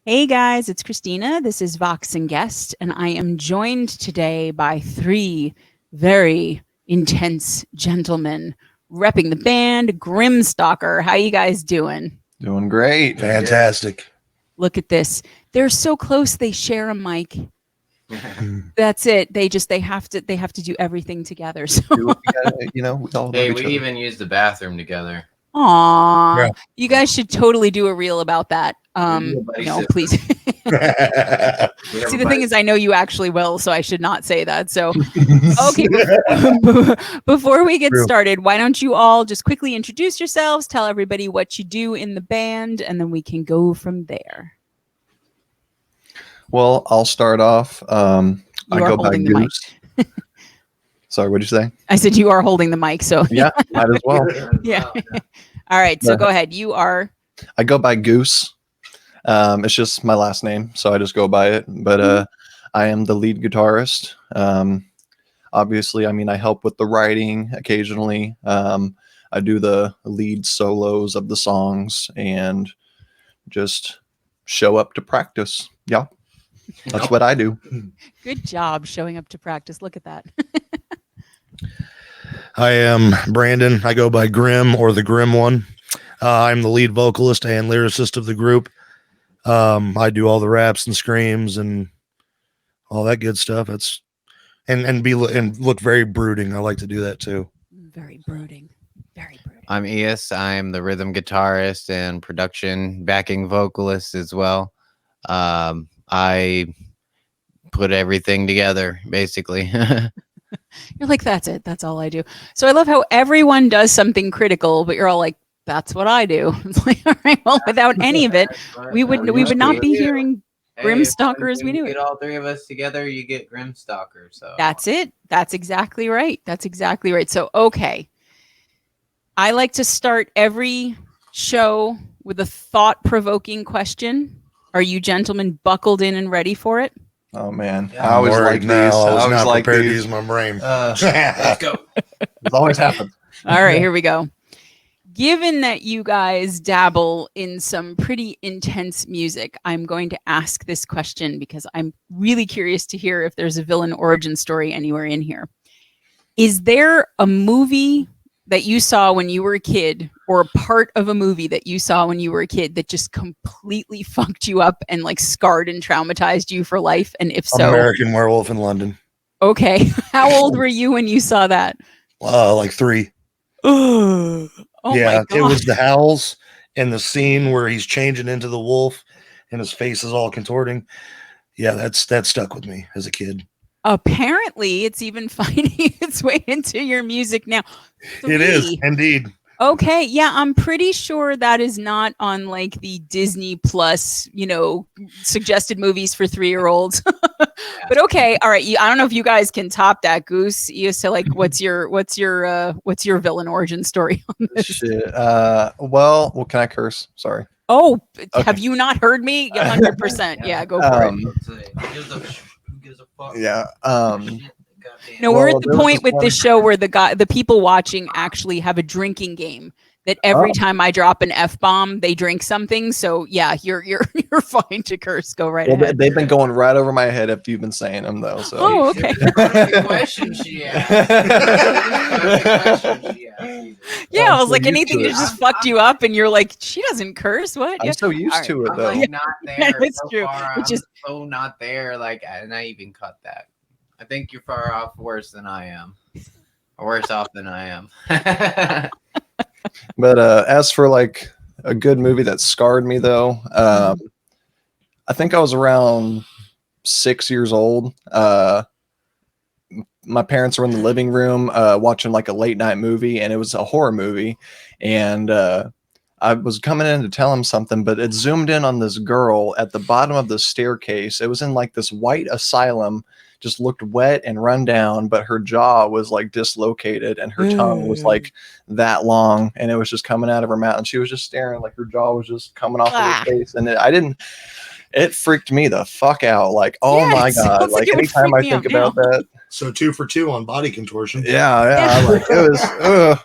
Hey guys, it's Christina. This is Vox and Guest, and I am joined today by three very intense gentlemen repping the band GrimmstalkeR. How you guys doing? Doing great. Fantastic. Look at this. They're so close they share a mic. That's it. They have to do everything together. So We all Hey, love we each other. even used the bathroom together. Aw, Yeah. you guys should totally do a reel about that. do a buddy No, system. please. We have See, a the thing buddy- is, I know you actually will, so I should not say that. So, okay, before we get True. started, why don't you all just quickly introduce yourselves, tell everybody what you do in the band, and then we can go from there. Well, I'll start off. I You are go by holding the mic. Goose. Sorry, what'd you say? I said you are holding the mic, so Yeah, might as well. yeah. All right, so go ahead. You are. I go by Goose. It's just my last name, so I just go by it. But I am the lead guitarist. Obviously, I help with the writing occasionally. I do the lead solos of the songs and just show up to practice. Yeah, that's what I do. Good job showing up to practice. Look at that. I am Brandon. I go by Grimm or the Grim One. I'm the lead vocalist and lyricist of the group. I do all the raps and screams and all that good stuff. It's and look very brooding. I like to do that too. Very brooding. Very brooding. I'm Ias. I'm the rhythm guitarist and production backing vocalist as well. I put everything together, basically. You're like, that's it. That's all I do. So I love how everyone does something critical, but you're all like, that's what I do. It's like, all right, well, without any of it, we would not be hearing GrimmstalkeR as we knew it. Get all three of us together, you get GrimmstalkeR. So That's it. That's exactly right. That's exactly right. So, okay. I like to start every show with a thought-provoking question. Are you gentlemen buckled in and ready for it? Oh man, Yeah. I always I'm like worried now. these. I was always not like prepared to these. use my brain. let's go. It's always happens. All right, here we go. Given that you guys dabble in some pretty intense music, I'm going to ask this question because I'm really curious to hear if there's a villain origin story anywhere in here. Is there a movie that you saw when you were a kid or a part of a movie that you saw when you were a kid that just completely fucked you up and like scarred and traumatized you for life? And if so, American Werewolf in London. okay. How old were you when you saw that? Like 3. Oh yeah, my it was God. the howls and the scene where he's changing into the wolf and his face is all contorting. Yeah, that stuck with me as a kid. Apparently, it's even finding its way into your music now. It is 3. indeed. Okay, yeah, I'm pretty sure that is not on like the Disney Plus, suggested movies for 3-year-olds. But okay, all right. I don't know if you guys can top that, Goose. You say like, what's your villain origin story on this? Shit. Well, can I curse? Sorry. Oh, Okay. have you not heard me? 100%. Yeah, go for it. Who gives a fuck? Yeah. No, we're well, at the there was point this with this show where the people watching actually have a drinking game that every time I drop an F-bomb, they drink something. So yeah, you're fine to curse. Go right Well, ahead. they've been going right over my head if you've been saying them though. So. Oh, okay. Question she asked. Yeah, I was so like, used anything to that it. just fucked you up, and you're like, she doesn't curse. What? I'm Yeah. so used All right. to it I'm though. like not there. It's so true. Far, It's I'm just- so not there. Like, and I even cut that. I think you're far off worse than I am. Or worse off than I am. But as for like a good movie that scarred me though, I think I was around 6 years old. My parents were in the living room watching like a late night movie, and it was a horror movie. And I was coming in to tell him something, but it zoomed in on this girl at the bottom of the staircase. It was in like this white asylum, just looked wet and run down, but her jaw was like dislocated and her tongue was like that long, and it was just coming out of her mouth, and she was just staring, like her jaw was just coming off of her face. And it freaked me the fuck out. Like, oh Yeah, my it God. sounds like Like it would anytime I freak me think out about that. So 2 for 2 on body contortion. Yeah. Like it was,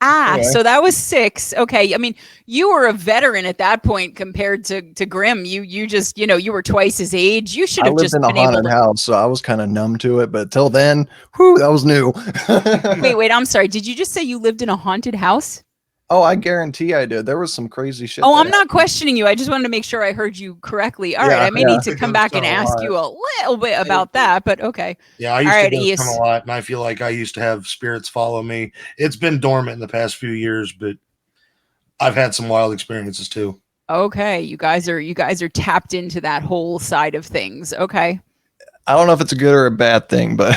Ah, Okay. so that was 6. Okay. I mean, you were a veteran at that point compared to Grimm. You just, you were twice his age. You should I have lived just in a been able haunted to. house, so I was kind of numb to it. But till then, whew, that was new. Wait, I'm sorry. Did you just say you lived in a haunted house? Oh, I guarantee I did. There was some crazy shit. Oh, that I'm not happened. questioning you. I just wanted to make sure I heard you correctly. All right, Yeah, I may yeah. need to The come ghost back and tunnel ask lot. you a little bit about that, but okay. Yeah, I All used right, to ghost hunt Ias. a lot, and I feel like I used to have spirits follow me. It's been dormant in the past few years, but I've had some wild experiences too. Okay, you guys are tapped into that whole side of things. Okay. I don't know if it's a good or a bad thing, but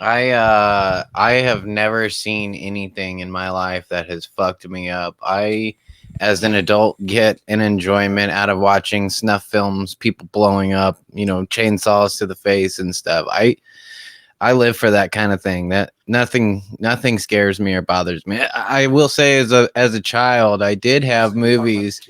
I have never seen anything in my life that has fucked me up. I, as an adult, get an enjoyment out of watching snuff films, people blowing up, chainsaws to the face and stuff. I live for that kind of thing. That nothing scares me or bothers me. I will say, as a child, I did have movies.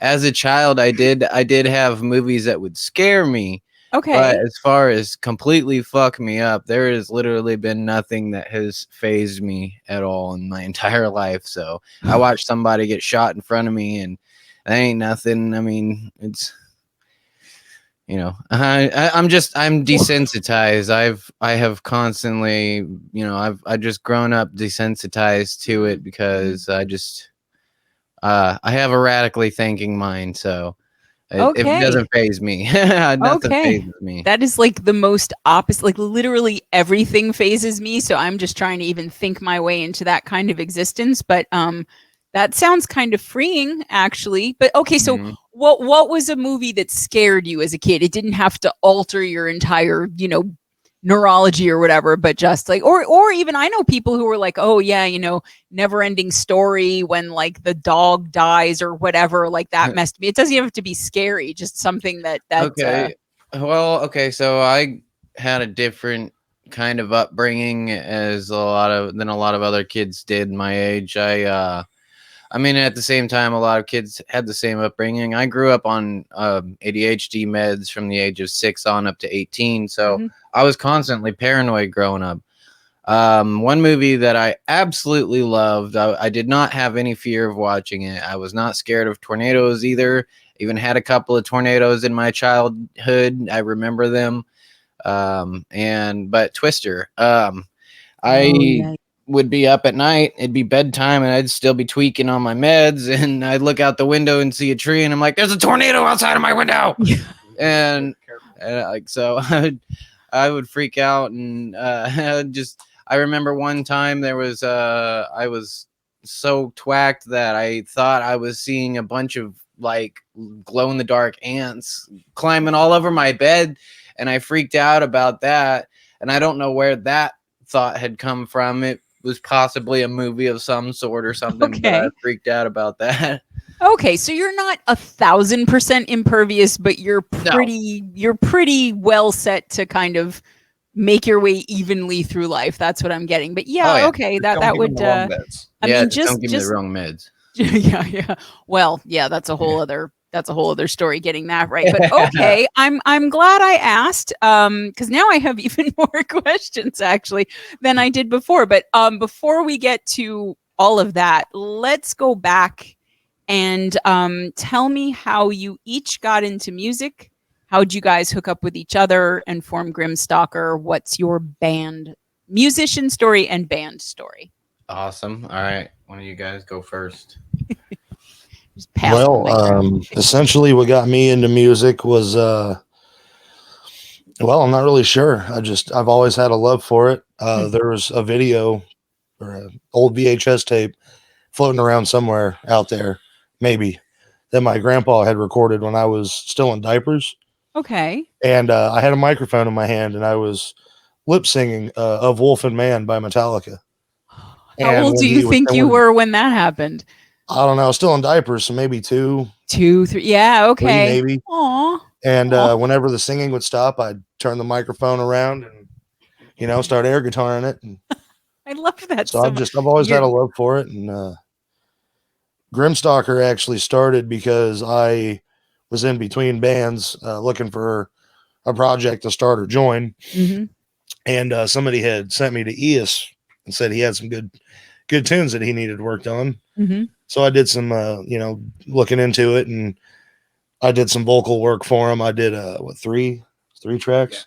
As a child, I did have movies that would scare me. Okay. But as far as completely fuck me up, there has literally been nothing that has phased me at all in my entire life. So I watched somebody get shot in front of me, and that ain't nothing. I mean, it's I'm desensitized. I have constantly, I've just grown up desensitized to it because I have a radically thinking mind, so it Okay. doesn't phase me. Nothing Okay. phases me. That is like the most opposite. Like literally everything phases me. So I'm just trying to even think my way into that kind of existence. But that sounds kind of freeing, actually. But okay, so Mhm. what was a movie that scared you as a kid? It didn't have to alter your entire, neurology or whatever, but just like or even I know people who were like, oh yeah, never ending story when like the dog dies or whatever, like that messed me. It doesn't even have to be scary, just something that Okay. Well, okay, so I had a different kind of upbringing as a lot of other kids did my age. I mean, at the same time, a lot of kids had the same upbringing. I grew up on ADHD meds from the age of 6 on up to 18, so Mhm. I was constantly paranoid growing up. One movie that I absolutely loved, I did not have any fear of watching it. I was not scared of tornadoes either. Even had a couple of tornadoes in my childhood. I remember them. But Twister. I Oh yeah. would be up at night. It'd be bedtime, and I'd still be tweaking on my meds. And I'd look out the window and see a tree, and I'm like, "There's a tornado outside of my window!" and like so, I would freak out, and I remember one time there was I was so twacked that I thought I was seeing a bunch of like glow in the dark ants climbing all over my bed, and I freaked out about that. And I don't know where that thought had come from. It was possibly a movie of some sort or something, but I Okay. freaked out about that. Okay, so you're not 1,000% impervious, but you're No. pretty well set to kind of make your way evenly through life. That's what I'm getting. But Oh yeah, yeah. okay, just that don't that give them would the wrong bets. I Yeah, mean just don't give me the just wrong meds. yeah. Well, yeah, that's a whole other story getting that right. But okay, I'm glad I asked cuz now I have even more questions actually than I did before. But before we get to all of that, let's go back and tell me how you each got into music. How'd you guys hook up with each other and form GrimmstalkeR? What's your band musician story and band story? Awesome. All right. One of you guys go first. Just pass the mic. Essentially what got me into music was well, I'm not really sure. I've always had a love for it. There was a video or an old VHS tape floating around somewhere out there, maybe, that my grandpa had recorded when I was still in diapers. Okay. And I had a microphone in my hand and I was lip singing of Wolf and Man by Metallica. How And old do you think you were when that happened? I don't know, I was still in diapers, so maybe 2, 2, 3. Yeah. 3 Okay. maybe. Aw. And Aw. whenever the singing would stop, I'd turn the microphone around and start air guitaring it. And I love that so so much. I've always had You're a love for it. And GrimmstalkeR actually started because I was in between bands looking for a project to start or join. Mhm. And somebody had sent me to Ias and said he had some good tunes that he needed worked on. Mm-hmm. So I did some, looking into it, and I did some vocal work for him. I did three tracks,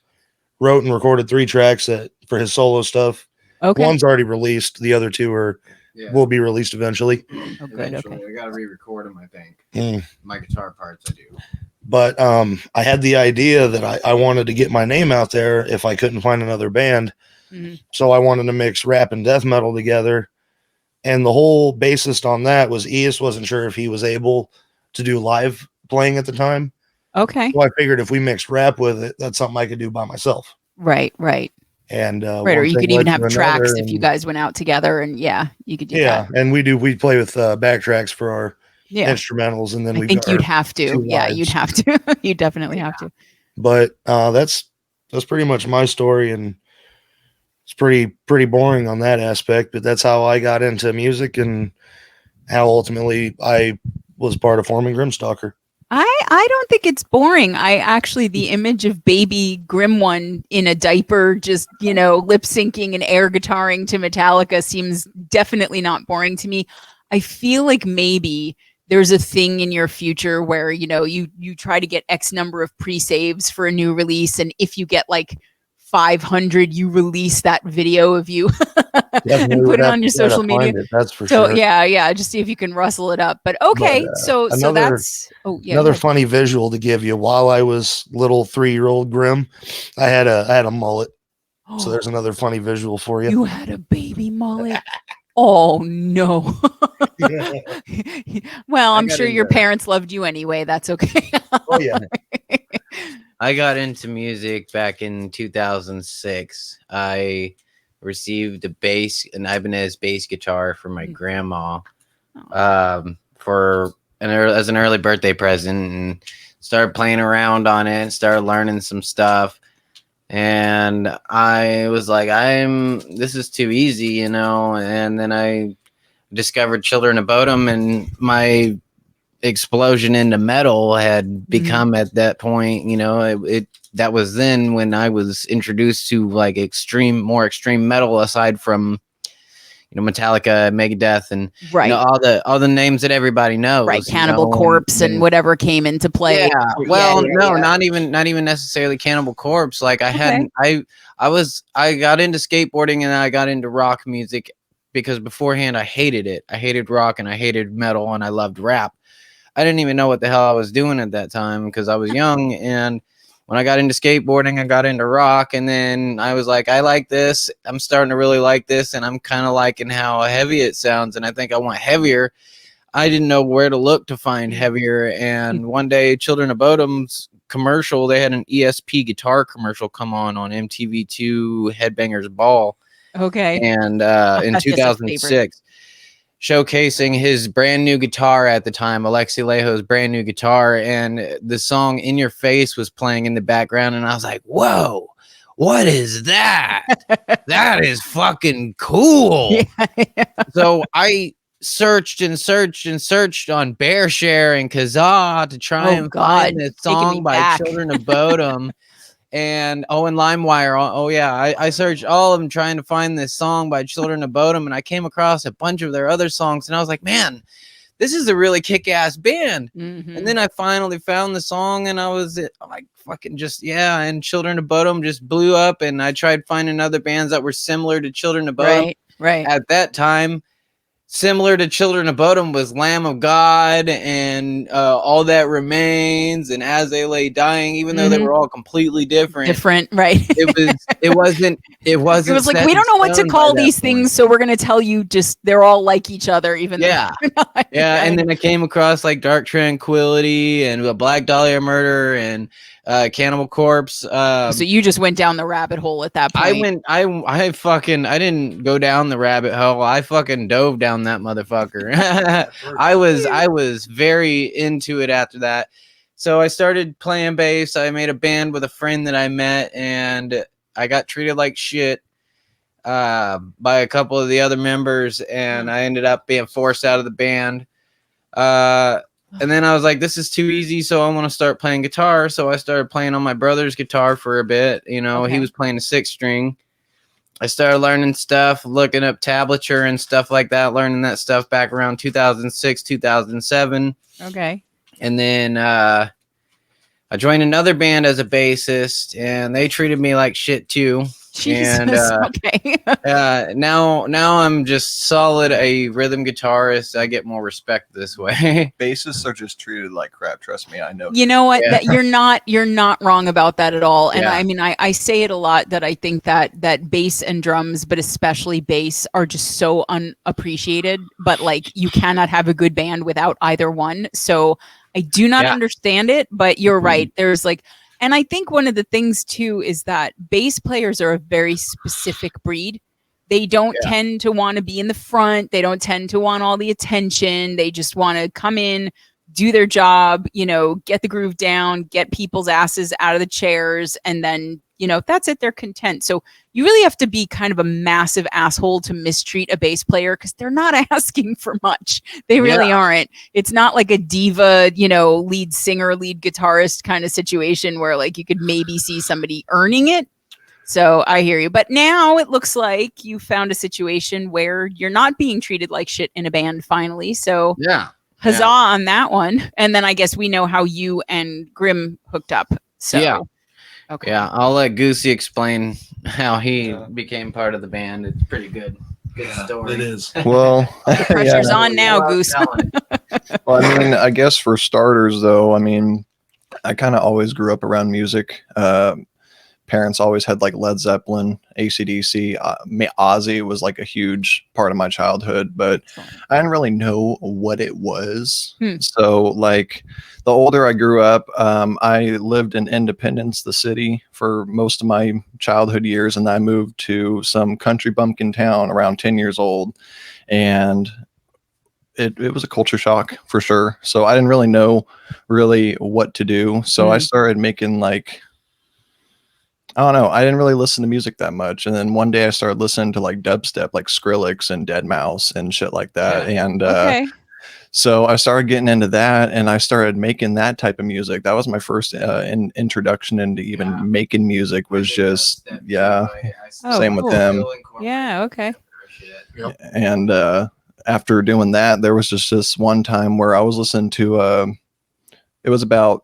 wrote and recorded 3 tracks for his solo stuff. Okay. One's already released. The other 2 will be released eventually. Oh, good. Eventually. Okay. I got to re-record them, I think. My guitar parts I do. But I had the idea that I wanted to get my name out there if I couldn't find another band. Mm-hmm. So I wanted to mix rap and death metal together. And the whole basis on that was East wasn't sure if he was able to do live playing at the time. Okay. So I figured if we mixed rap with it, that's something I could do by myself. Right. And Right. Or you could even have tracks if you guys went out together, and you could do that. And we play with backtracks for our instrumentals, and then I think you'd have to. Yeah, you'd have to. You definitely have to. But that's pretty much my story, and it's pretty boring on that aspect. But that's how I got into music, and how ultimately I was part of forming GrimmstalkeR. I don't think it's boring. The image of baby Grim One in a diaper, just, lip syncing and air guitaring to Metallica seems definitely not boring to me. I feel like maybe there's a thing in your future where, you try to get X number of pre-saves for a new release. And if you get like 500, you release that video of you and put it on your social media. That's for sure. So yeah, just see if you can rustle it up. But okay, so that's another funny visual to give you. While I was little 3-year-old Grim, I had a mullet. So there's another funny visual for you. You had a baby mullet. Oh no. Well, I'm sure your parents loved you anyway. That's okay. Oh yeah. I got into music back in 2006. I received a an Ibanez bass guitar from my grandma as an early birthday present, and started playing around on it and started learning some stuff. And I was like, this is too easy, and then I discovered Children of Bodom, and my explosion into metal had become at that point, that was then when I was introduced to like more extreme metal, aside from Metallica, Megadeth, and all the names that everybody knows, right? Cannibal Corpse and whatever came into play. Yeah. Well, not even necessarily Cannibal Corpse. Like I got into skateboarding and I got into rock music because beforehand I hated it. I hated rock and I hated metal and I loved rap. I didn't even know what the hell I was doing at that time because I was young. And when I got into skateboarding, I got into rock. And then I was like, I like this. I'm starting to really like this. And I'm kind of liking how heavy it sounds. And I think I want heavier. I didn't know where to look to find heavier. And one day, Children of Bodom's commercial, they had an ESP guitar commercial come on MTV2 Headbangers Ball. Okay. And in 2006. Showcasing his brand new guitar at the time, Alexi Lejo's brand new guitar, and the song In Your Face was playing in the background, and I was like, whoa, what is that? That is fucking cool. Yeah. So I searched on BearShare and Kazaa to try and find this song by Children of Bodom. And LimeWire. I searched all of them trying to find this song by Children of Bodom, and I came across a bunch of their other songs, and I was like, man, this is a really kick-ass band. And then I finally found the song, and I was like, fucking just, and Children of Bodom just blew up, and I tried finding other bands that were similar to Children of Bodom. Right. At that time, similar to Children of Bodom was Lamb of God and All That Remains and As They Lay Dying, even though they were all completely different, right? It was like, we don't know what to call these things, so we're gonna tell you just they're all like each other, even though and then I came across like Dark Tranquility and Black Dahlia Murder and Cannibal Corpse. So you just went down the rabbit hole at that point. I didn't go down the rabbit hole. I fucking dove down that motherfucker. I was very into it after that. So I started playing bass. I made a band with a friend that I met, and I got treated like shit by a couple of the other members, and I ended up being forced out of the band. And then I was like, this is too easy, so I want to start playing guitar. So I started playing on my brother's guitar for a bit. He was playing a 6-string. I started learning stuff, looking up tablature and stuff like that, learning that stuff back around 2006, 2007. Okay. And then I joined another band as a bassist, and they treated me like shit too. Jesus. And Okay. now I'm just solid a rhythm guitarist. I get more respect this way. Bassists are just treated like crap. Trust me, I know. You know what? Yeah. That you're not wrong about that at all. And Yeah. I mean, I say it a lot that I think that bass and drums, but especially bass, are just so unappreciated. But like, you cannot have a good band without either one. So I do not Yeah. understand it, but you're right. There's like, and I think one of the things too is that bass players are a very specific breed. They don't tend to want to be in the front. They don't tend to want all the attention. They just want to come in, do their job, you know, get the groove down, get people's asses out of the chairs. And then, you know, if that's it, they're content. So you really have to be kind of a massive asshole to mistreat a bass player, because they're not asking for much. They really aren't. It's not like a diva, you know, lead singer, lead guitarist kind of situation where like you could maybe see somebody earning it. So I hear you. But now it looks like you found a situation where you're not being treated like shit in a band finally. So Yeah. huzzah on that one. And then I guess we know how you and Grimm hooked up. So Yeah. Okay. Yeah, I'll let Goosey explain how he became part of the band. It's pretty good. Good story. It is. Well, Pressure's on now, Goose. Well, I mean, I guess for starters, though, I mean, I kind of always grew up around music. Parents always had like Led Zeppelin, AC/DC. Ozzy was like a huge part of my childhood, but I didn't really know what it was. So like the older I grew up, I lived in Independence, the city, for most of my childhood years. And I moved to some country bumpkin town around 10 years old. And it was a culture shock for sure. So I didn't really know what to do. So I started making like, I don't know. I didn't really listen to music that much. And then one day I started listening to like dubstep, like Skrillex and Deadmau5 and shit like that. And so I started getting into that, and I started making that type of music. That was my first introduction into even making music, was just, same with them. Yeah. Okay. And after doing that, there was just this one time where I was listening to it was about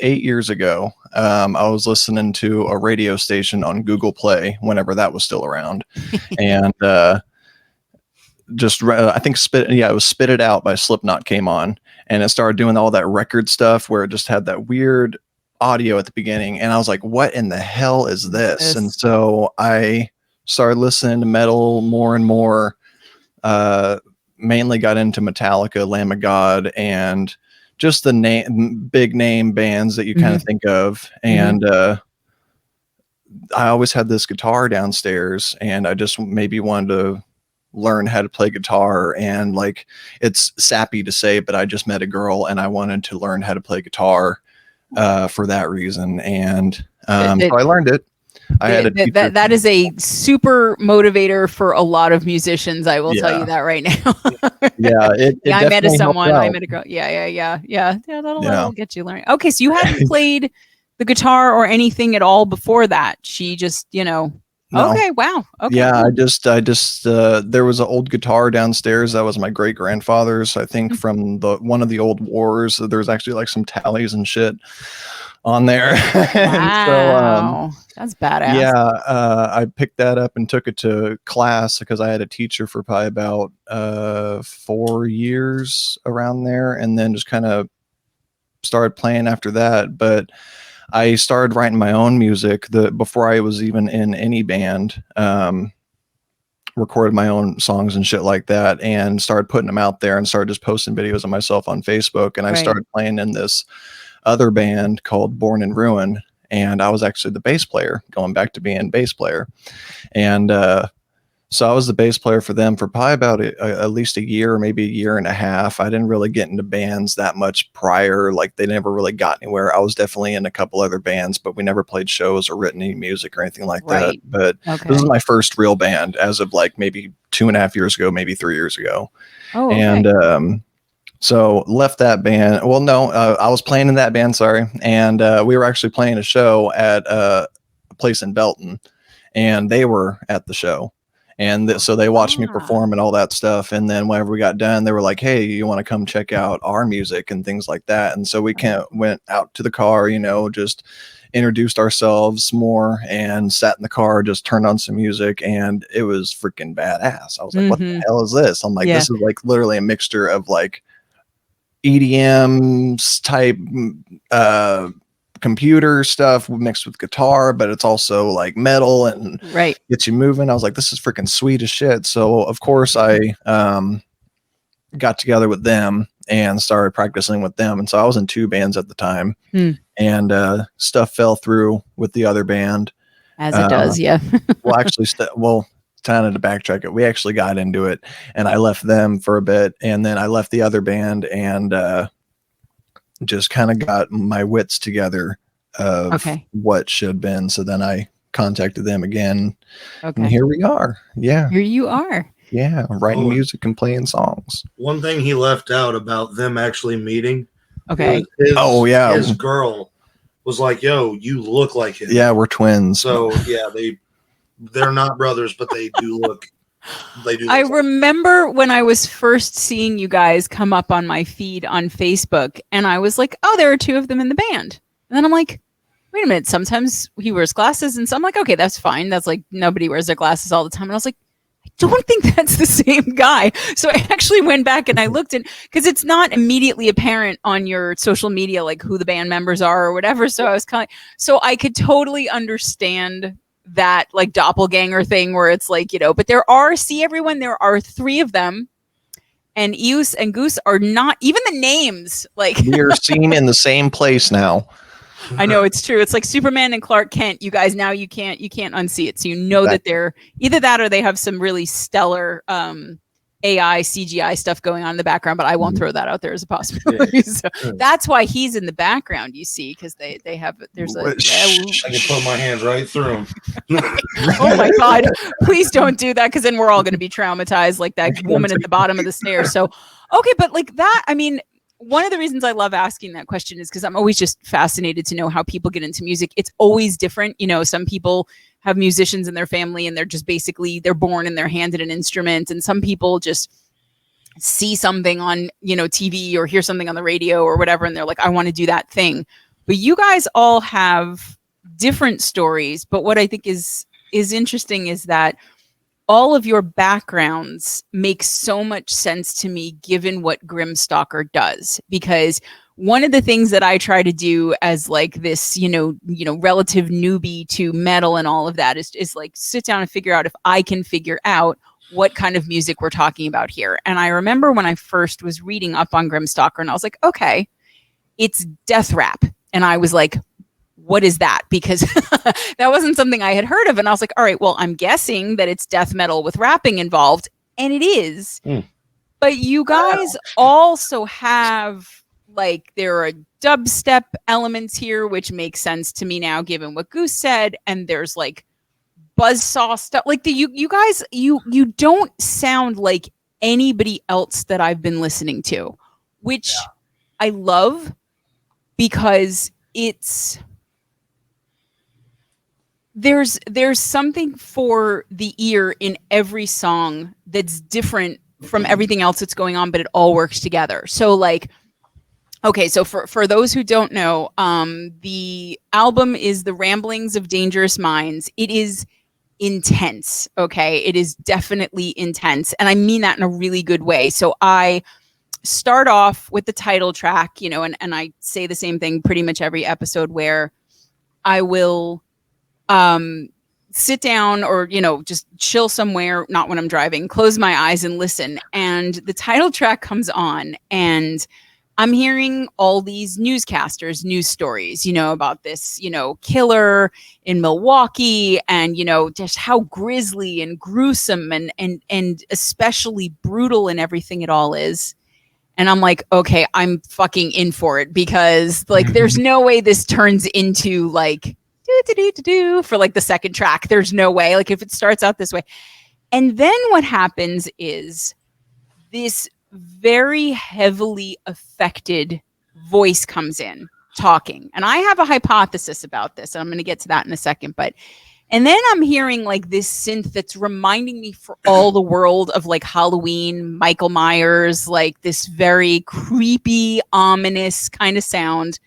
8 years ago. I was listening to a radio station on Google Play whenever that was still around, and I think it was Spit It Out by Slipknot came on, and it started doing all that record stuff where it just had that weird audio at the beginning, and I was like, what in the hell is this? And so I started listening to metal more and more. Mainly got into Metallica, Lamb of God, and just the big name bands that you kind of think of. And I always had this guitar downstairs, and I just maybe wanted to learn how to play guitar. And like, it's sappy to say, but I just met a girl and I wanted to learn how to play guitar for that reason. And so I learned it. I had that is a super motivator for a lot of musicians. I will tell you that right now. I met someone. I met a girl. That'll get you learning. Okay, so you hadn't played the guitar or anything at all before that. She just, No. Okay, wow. Okay. Yeah, I just there was an old guitar downstairs that was my great grandfather's, I think, from one of the old wars. There's actually like some tallies and shit on there. Wow. That's badass. Yeah, I picked that up and took it to class because I had a teacher for probably about 4 years around there, and then just kind of started playing after that. But I started writing my own music before I was even in any band. Recorded my own songs and shit like that, and started putting them out there, and started just posting videos of myself on Facebook. And I started playing in this other band called Born in Ruin, and I was actually the bass player, going back to being bass player. And so I was the bass player for them for probably about at least a year, maybe a year and a half. I didn't really get into bands that much prior. Like, they never really got anywhere. I was definitely in a couple other bands, but we never played shows or written any music or anything like that. But this is my first real band as of like maybe 2.5 years ago, maybe 3 years ago. Oh, okay. And so left that band. Well, no, I was playing in that band, sorry. And we were actually playing a show at a place in Belton. and they were at the show. And so they watched me perform and all that stuff. And then whenever we got done, they were like, hey, you want to come check out our music and things like that. And so we went out to the car, just introduced ourselves more and sat in the car, just turned on some music, and it was freaking badass. I was like, what the hell is this? I'm like, this is like literally a mixture of like EDM type computer stuff mixed with guitar, but it's also like metal and gets you moving. I was like, this is freaking sweet as shit. So of course I got together with them and started practicing with them. And so I was in 2 bands at the time, and stuff fell through with the other band. As it does, yeah. Well, actually, kind of to backtrack it, we actually got into it, and I left them for a bit, and then I left the other band and just kind of got my wits together of what should have been. So then I contacted them again, and here we are. Yeah, here you are. Yeah, writing music and playing songs. One thing he left out about them actually meeting. His girl was like, "Yo, you look like him." Yeah, we're twins. So yeah, they're not brothers, but they do look. They do. I remember when I was first seeing you guys come up on my feed on Facebook, and I was like, "Oh, there are 2 of them in the band." And then I'm like, "Wait a minute." Sometimes he wears glasses, and so I'm like, "Okay, that's fine." That's like nobody wears their glasses all the time. And I was like, I don't think that's the same guy. So I actually went back and I looked at, because it's not immediately apparent on your social media, like who the band members are or whatever. So I was so I could totally understand that like doppelganger thing where it's like, but there are 3 of them, and Eus and Goose are not even the names. Like we're seen in the same place now. I know, it's true. It's like Superman and Clark Kent. You guys, now you can't unsee it. So that they're either that or they have some really stellar AI CGI stuff going on in the background, but I won't throw that out there as a possibility. So that's why he's in the background, you see, because they have I can put my hands right through him. Oh my God, please don't do that, because then we're all going to be traumatized like that woman at the bottom of the stairs. So okay, but like that, I mean, one of the reasons I love asking that question is because I'm always just fascinated to know how people get into music. It's always different. Some people have musicians in their family and they're just they're born and they're handed an instrument. And some people just see something on, TV or hear something on the radio or whatever. And they're like, I want to do that thing. But you guys all have different stories. But what I think is interesting is that all of your backgrounds make so much sense to me given what GrimmstalkeR does, because one of the things that I try to do as like this, relative newbie to metal and all of that is like sit down and figure out if I can figure out what kind of music we're talking about here. And I remember when I first was reading up on GrimmstalkeR and I was like, okay, it's death rap. And I was like, what is that? Because that wasn't something I had heard of. And I was like, all right, well, I'm guessing that it's death metal with rapping involved. And it is. But you guys also have, like, there are dubstep elements here, which makes sense to me now, given what Goose said. And there's like buzzsaw stuff. Like you guys, you don't sound like anybody else that I've been listening to, which I love, because there's something for the ear in every song that's different from everything else that's going on, but it all works together. So like, okay, so for those who don't know, the album is The Ramblings of Dangerous Minds. It is intense, okay? It is definitely intense, and I mean that in a really good way. So I start off with the title track, and I say the same thing pretty much every episode, where I will sit down or, just chill somewhere, not when I'm driving, close my eyes and listen. And the title track comes on and I'm hearing all these newscasters, news stories, about this, killer in Milwaukee and, just how grisly and gruesome and especially brutal and everything it all is. And I'm like, okay, I'm fucking in for it, because like, there's no way this turns into like, for like the second track. There's no way, like if it starts out this way. And then what happens is this very heavily affected voice comes in talking. And I have a hypothesis about this, and I'm going to get to that in a second. But And then I'm hearing like this synth that's reminding me for all the world of like Halloween, Michael Myers, like this very creepy, ominous kind of sound.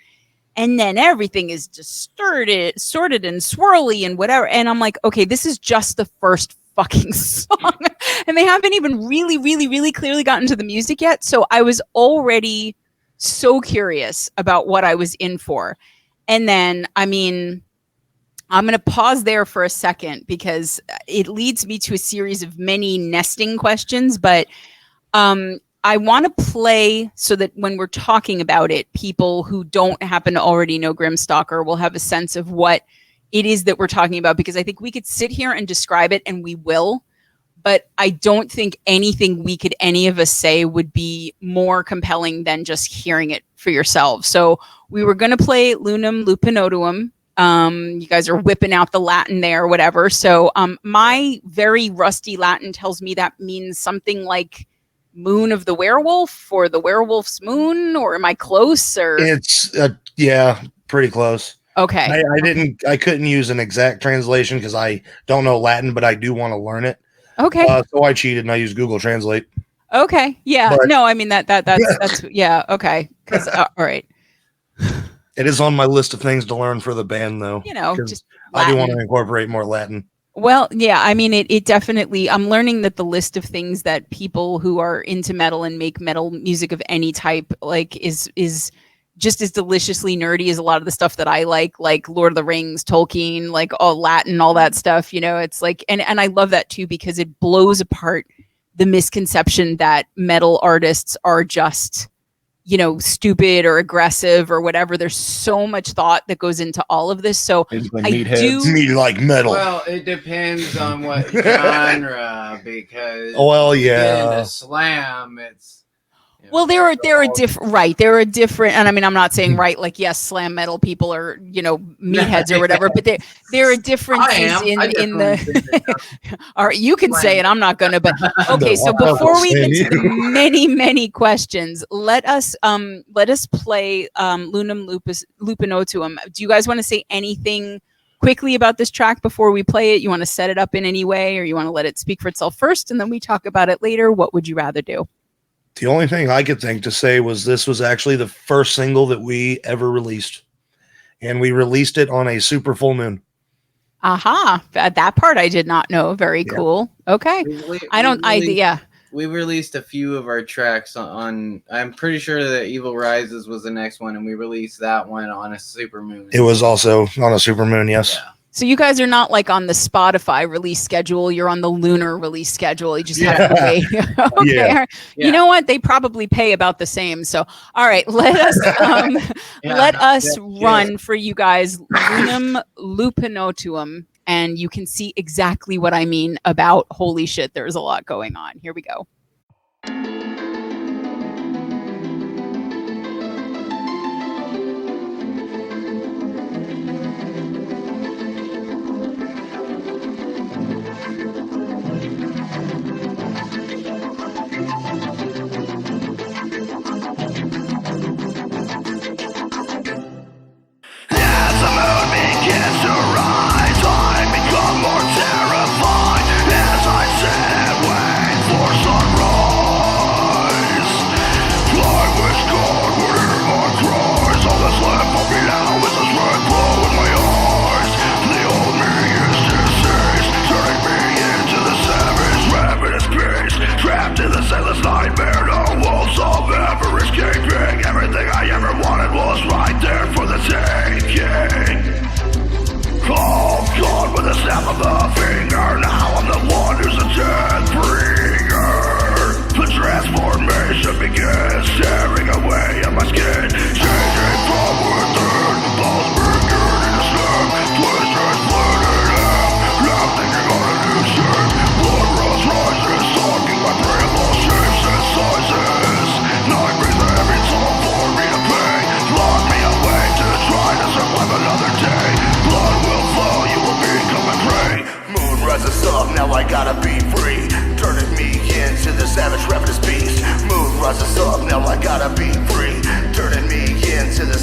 And then everything is distorted, sorted and swirly and whatever. And I'm like, okay, this is just the first fucking song. And they haven't even really, really, really clearly gotten to the music yet. So I was already so curious about what I was in for. And then, I mean, I'm going to pause there for a second because it leads me to a series of many nesting questions, but I want to play so that when we're talking about it, people who don't happen to already know Grimstalker will have a sense of what it is that we're talking about, because I think we could sit here and describe it, and we will, but I don't think anything any of us say would be more compelling than just hearing it for yourselves. So we were going to play Lunam Lupinotuum. You guys are whipping out the Latin there, whatever. So my very rusty Latin tells me that means something like moon of the werewolf or the werewolf's moon, or am I close? Or It's yeah, pretty close. Okay. I couldn't use an exact translation because I don't know Latin, but I do want to learn it. Okay. So I cheated and I used Google Translate. Okay. Yeah. But- no, I mean that's yeah. Okay. Because all right. It is on my list of things to learn for the band, though. You know, 'cause just I do Latin. want to incorporate more Latin. Well, yeah, I mean, it definitely, I'm learning that the list of things that people who are into metal and make metal music of any type, like, is just as deliciously nerdy as a lot of the stuff that I like Lord of the Rings, Tolkien, like all Latin, all that stuff, you know, it's like, and I love that too, because it blows apart the misconception that metal artists are just, you know, stupid or aggressive or whatever. There's so much thought that goes into all of this. So Basically, I meatheads. do- Me like metal. Well, it depends on what genre, because Well, in yeah. the slam, it's Well, there are different, right? There are different, and I mean, I'm not saying right, like, yes, slam metal people are, you know, meatheads or whatever, but there are differences in the. All right, you can say it. I'm not gonna, but okay. So before we get to the many questions, let us play Lunam Lupinotuum. Do you guys want to say anything quickly about this track before we play it? You want to set it up in any way, or you want to let it speak for itself first, and then we talk about it later? What would you rather do? The only thing I could think to say was this was actually the first single that we ever released. And we released it on a super full moon. Aha. That part I did not know. Very cool. Okay. We released a few of our tracks on I'm pretty sure that Evil Rises was the next one, and we released that one on a super moon. It was also on a super moon, yes. Yeah. So you guys are not like on the Spotify release schedule. You're on the lunar release schedule. You just have to wait. Okay. Yeah. You know what? They probably pay about the same. So, all right, let us run for you guys Lunam Lupinotuum, and you can see exactly what I mean about holy shit, there's a lot going on. Here we go.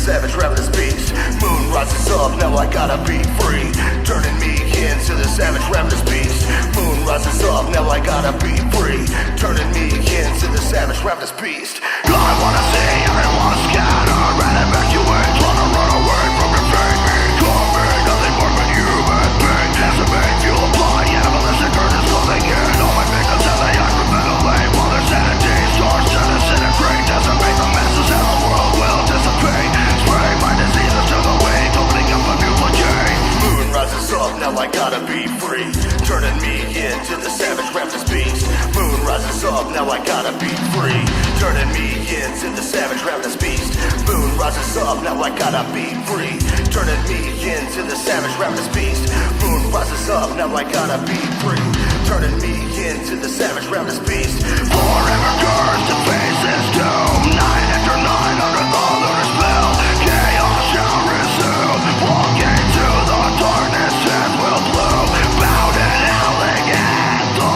Savage ravenous beast. Moon rises up, now I gotta be free. Turning me into into the savage ravenous beast. Moon rises up, now I gotta be free, turning me into the savage ravenous beast. I wanna see everyone scatter and evacuate, wanna run away from your fate. Becoming nothing more than human being. Decimate, fuel apply, animalistic earth is closing in. All my victims as they hyperventilate, while their sanity starts to disintegrate. Decimate the masses and the world will dissipate. Spray my diseases to the weak, opening up a new floodgate. Moon rises up, now I gotta be free, turning me into the savage ravenous beast. Moon rises up, now I gotta be free, turning me into the savage ravenous beast. Moon rises up, now I gotta be free, turning me into the savage ravenous beast. Moon rises up, now I gotta be free, turning me into the savage ravenous beast. Forever cursed to face its doom, night after night under the lunar spell. Chaos shall resume, walking to the darkness and will bloom, bound and howling at the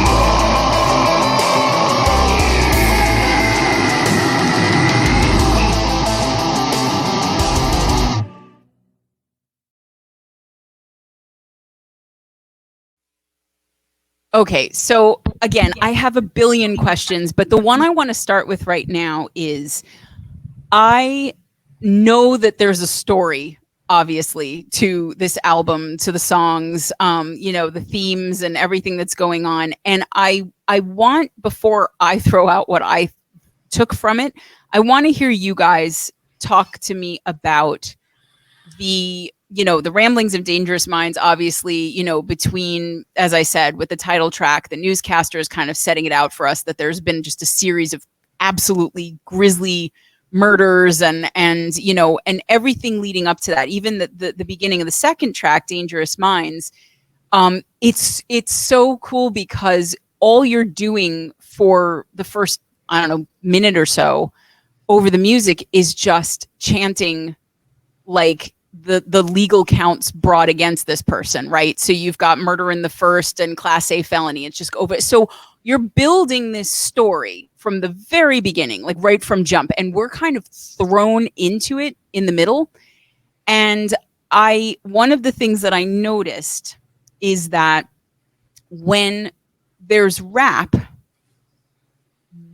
moon. Okay, so again, I have a billion questions, but the one I want to start with right now is I know that there's a story, obviously, to this album, to the songs, the themes and everything that's going on. And I want, before I throw out what I took from it, I want to hear you guys talk to me about the ramblings of dangerous minds, obviously, between, as I said, with the title track, the newscasters kind of setting it out for us that there's been just a series of absolutely grisly murders and everything leading up to that. Even the beginning of the second track, Dangerous Minds, it's so cool because all you're doing for the first, minute or so over the music is just chanting like the legal counts brought against this person, right? So you've got murder in the first and Class A felony. It's just over. So you're building this story from the very beginning, like right from jump, and we're kind of thrown into it in the middle. And one of the things that I noticed is that when there's rap,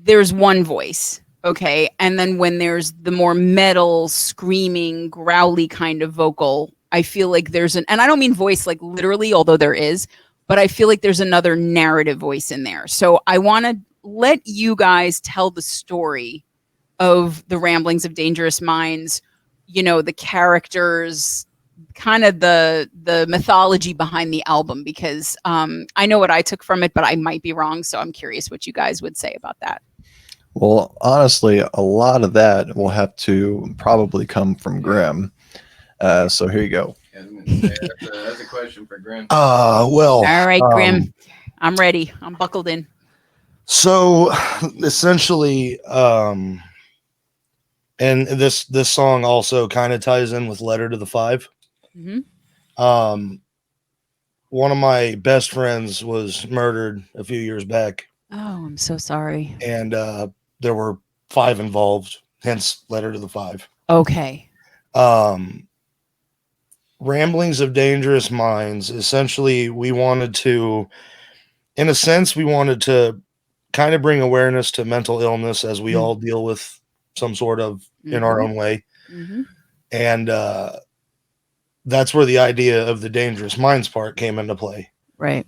there's one voice. Okay. And then when there's the more metal, screaming, growly kind of vocal, I feel like there's and I don't mean voice like literally, although there is, but I feel like there's another narrative voice in there. So I want to let you guys tell the story of the Ramblings of Dangerous Minds, the characters, kind of the mythology behind the album, because I know what I took from it, but I might be wrong. So I'm curious what you guys would say about that. Well, honestly, a lot of that will have to probably come from Grimm. So here you go. That's a question for Grimm. Well. All right, Grimm. I'm ready. I'm buckled in. So essentially, and this song also kind of ties in with Letter to the Five. Mm-hmm. One of my best friends was murdered a few years back. Oh, I'm so sorry. And there were 5 involved, hence Letter to the Five. Okay. Ramblings of Dangerous Minds. Essentially, we wanted to kind of bring awareness to mental illness, as we all deal with some sort of in our own way. Mm-hmm. And that's where the idea of the Dangerous Minds part came into play. Right.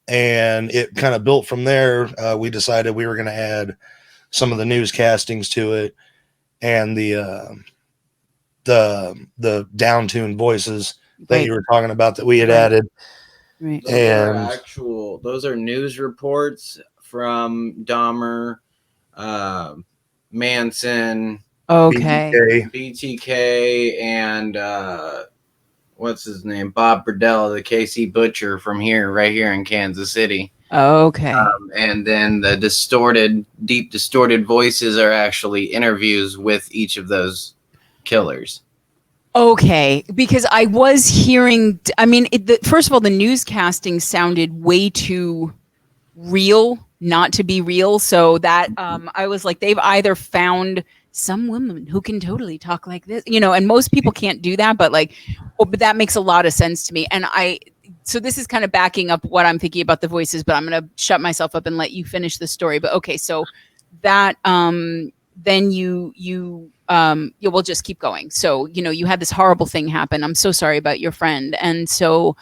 And it kind of built from there. We decided we were going to add some of the newscastings to it and the down-tuned voices that you were talking about that we had added. Right. And those are news reports from Dahmer, Manson, Okay. BTK, and what's his name? Bob Burdell, the KC Butcher from right here in Kansas City. Okay. And then the deep distorted voices are actually interviews with each of those killers. Okay, because I was hearing, first of all, the newscasting sounded way too real not to be real. So that I was like, they've either found some woman who can totally talk like this, you know, and most people can't do that, but like, oh, but that makes a lot of sense to me. And so this is kind of backing up what I'm thinking about the voices, but I'm going to shut myself up and let you finish the story. But okay, so that, then we'll just keep going. So, you know, you had this horrible thing happen. I'm so sorry about your friend. And so,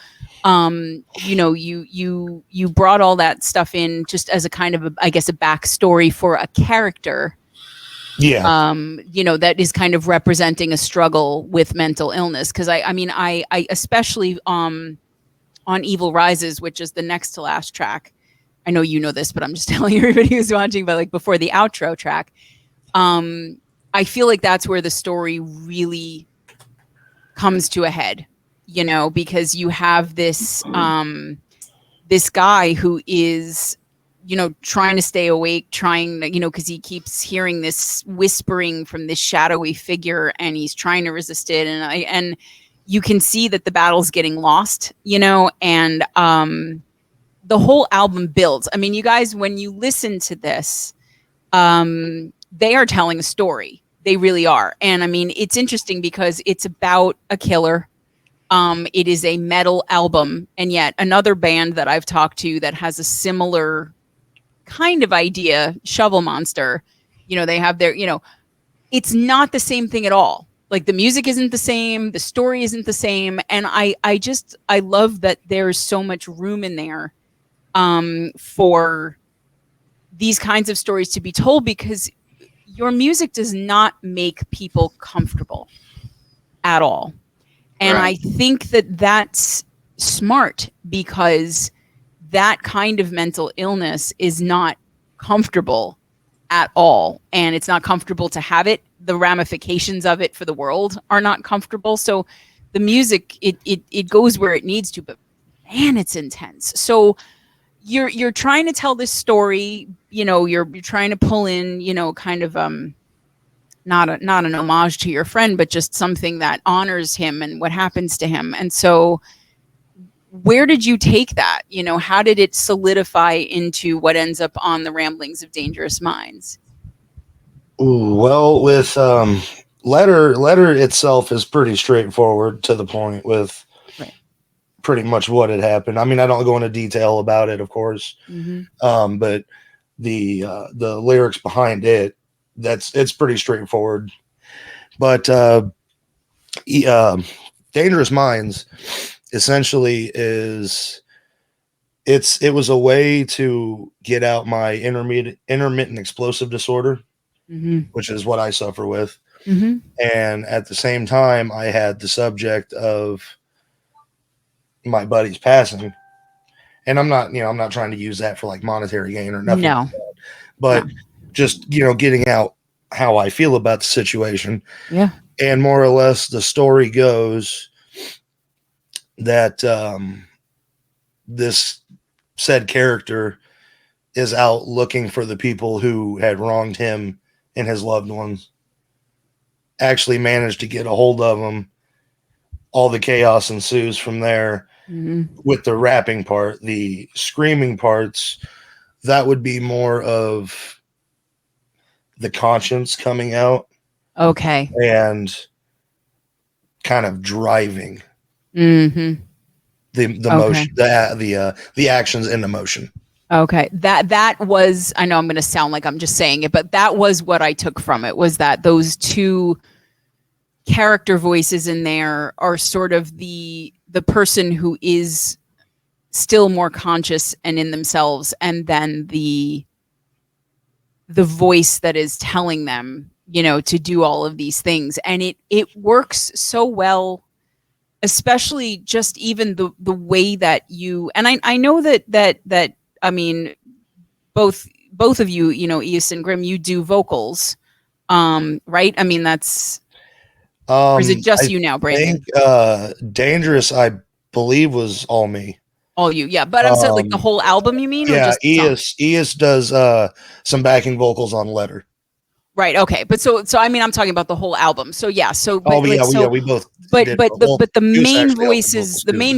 you know, you brought all that stuff in just as a kind of, I guess, a backstory for a character. Yeah. You know, that is kind of representing a struggle with mental illness. Cause I mean, I especially, on Evil Rises, which is the next to last track. I know you know this, but I'm just telling everybody who's watching, but like before the outro track, I feel like that's where the story really comes to a head, you know, because you have this, this guy who is, you know, trying to stay awake, trying to, you know, because he keeps hearing this whispering from this shadowy figure and he's trying to resist it. And you can see that the battle's getting lost, you know, and the whole album builds. I mean, you guys, when you listen to this, they are telling a story. They really are. And I mean, it's interesting because it's about a killer. It is a metal album. And yet another band that I've talked to that has a similar kind of idea, Shovel Monster, you know, they have their, you know, it's not the same thing at all. Like the music isn't the same, the story isn't the same. And I love that there's so much room in there for these kinds of stories to be told, because your music does not make people comfortable at all. And Right. I think that that's smart, because that kind of mental illness is not comfortable at all. And it's not comfortable to have it. The ramifications of it for the world are not comfortable. So the music, it goes where it needs to, but man, it's intense. So you're trying to tell this story, you know, you're trying to pull in, you know, kind of not an homage to your friend, but just something that honors him and what happens to him. And so where did you take that? You know, how did it solidify into what ends up on the Ramblings of Dangerous Minds? Ooh, well, with letter itself is pretty straightforward to the point with Right. pretty much what had happened. I mean, I don't go into detail about it, of course, but the lyrics behind it, it's pretty straightforward. But Dangerous Minds essentially it was a way to get out my intermittent explosive disorder, which is what I suffer with. And at the same time, I had the subject of my buddy's passing. And I'm not trying to use that for like monetary gain or nothing. No. Like that, but just, you know, getting out how I feel about the situation. Yeah. And more or less the story goes that this said character is out looking for the people who had wronged him and his loved ones, actually managed to get a hold of them. All the chaos ensues from there. With the rapping part. The screaming parts, that would be more of the conscience coming out. Okay. And kind of driving the motion, the actions in the motion. Okay. That was, I know I'm going to sound like I'm just saying it, but that was what I took from it, was that those two character voices in there are sort of the person who is still more conscious and in themselves, and then the voice that is telling them, you know, to do all of these things. And it works so well, especially just even the way that you, and I know that I mean, both of you, you know, Eos and Grimm, you do vocals, right? I mean, that's, or is it just you now, Brandon? Dangerous, I believe, was all me. All you, yeah. But I'm saying, like, the whole album, you mean? Yeah, or just Eos does some backing vocals on Letter. Right. Okay. But so I mean, I'm talking about the whole album. So yeah. So but, we both. But the main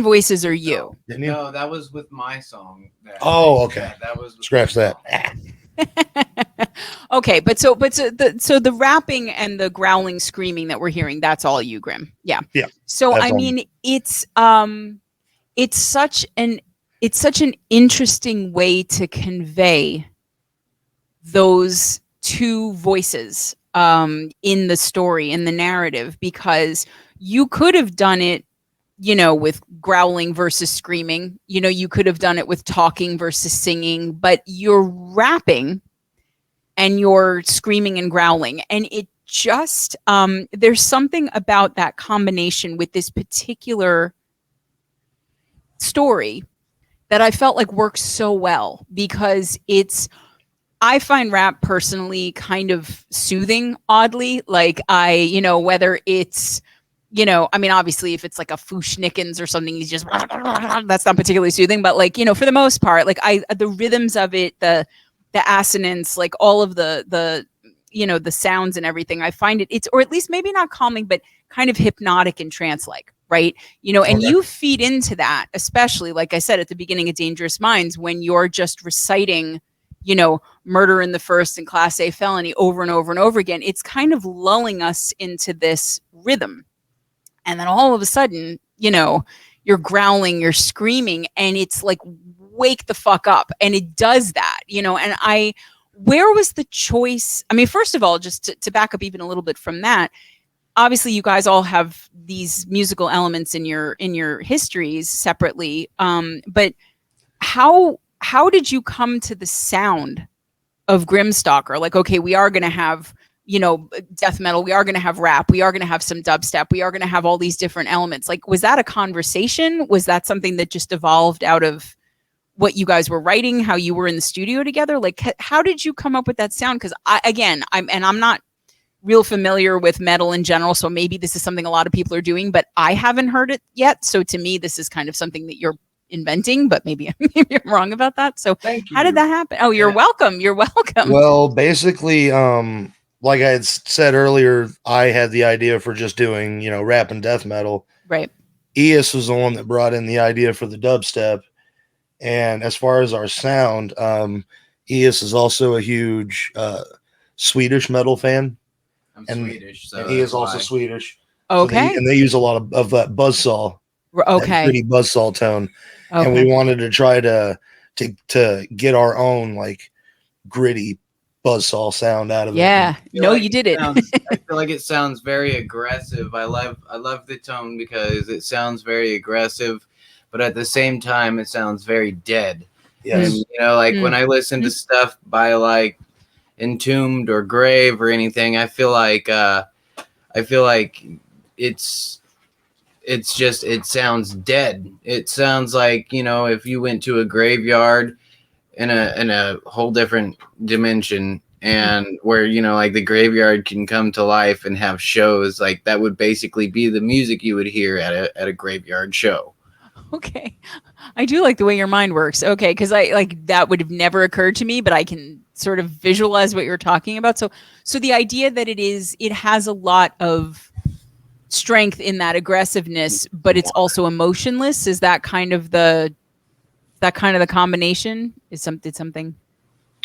voices are you. Didn't you? No, that was with my song. Oh, okay. Yeah, that was Scratch that. Okay, so the rapping and the growling, screaming that we're hearing, that's all you, Grimm. Yeah. Yeah, So that's I all mean, it's such an interesting way to convey those two voices in the story, in the narrative, because you could have done it, with growling versus screaming. You could have done it with talking versus singing, but you're rapping and you're screaming and growling. And it just, there's something about that combination with this particular story that I felt like works so well, because I find rap personally kind of soothing, oddly. Like whether it's, I mean, obviously if it's like a Fushnikins or something, he's just, that's not particularly soothing, but like, for the most part, like the rhythms of it, the assonance, like all of the the sounds and everything, I find it's, or at least maybe not calming, but kind of hypnotic and trance-like, right? And Okay. you feed into that, especially, like I said, at the beginning of Dangerous Minds, when you're just reciting, murder in the first and class A felony over and over and over again. It's kind of lulling us into this rhythm. And then all of a sudden, you're growling, you're screaming, and it's like, wake the fuck up. And it does that, and where was the choice? I mean, first of all, just to back up even a little bit from that, obviously you guys all have these musical elements in your histories separately. But how did you come to the sound of Grimstalker? Like, okay, we are going to have, death metal. We are going to have rap. We are going to have some dubstep. We are going to have all these different elements. Like, was that a conversation? Was that something that just evolved out of what you guys were writing, how you were in the studio together? Like, how did you come up with that sound? Because I'm not real familiar with metal in general, so maybe this is something a lot of people are doing, but I haven't heard it yet. So to me, this is kind of something that you're inventing, but maybe I'm wrong about that. So how did that happen? Oh, you're welcome. You're welcome. Well, basically, like I had said earlier, I had the idea for just doing, rap and death metal. Right. ES was the one that brought in the idea for the dubstep. And as far as our sound, ES is also a huge Swedish metal fan. I'm And- Swedish, so And he is that's also why. Swedish. Okay. So they use a lot of that buzzsaw. That Okay. pretty buzzsaw tone. And we Okay. wanted to try to get our own like gritty buzzsaw sound out of it. Yeah. feel No, like you did it. I feel like it sounds very aggressive. I love the tone because it sounds very aggressive, but at the same time it sounds very dead. Yes. And like when I listen to stuff by like Entombed or Grave or anything, I feel like it sounds dead. It sounds like, if you went to a graveyard in a whole different dimension, and where, like the graveyard can come to life and have shows, like that would basically be the music you would hear at a graveyard show. Okay. I do like the way your mind works. Okay. Cause that would have never occurred to me, but I can sort of visualize what you're talking about. So the idea that it has a lot of strength in that aggressiveness, but it's also emotionless. Is that kind of the combination? Is something?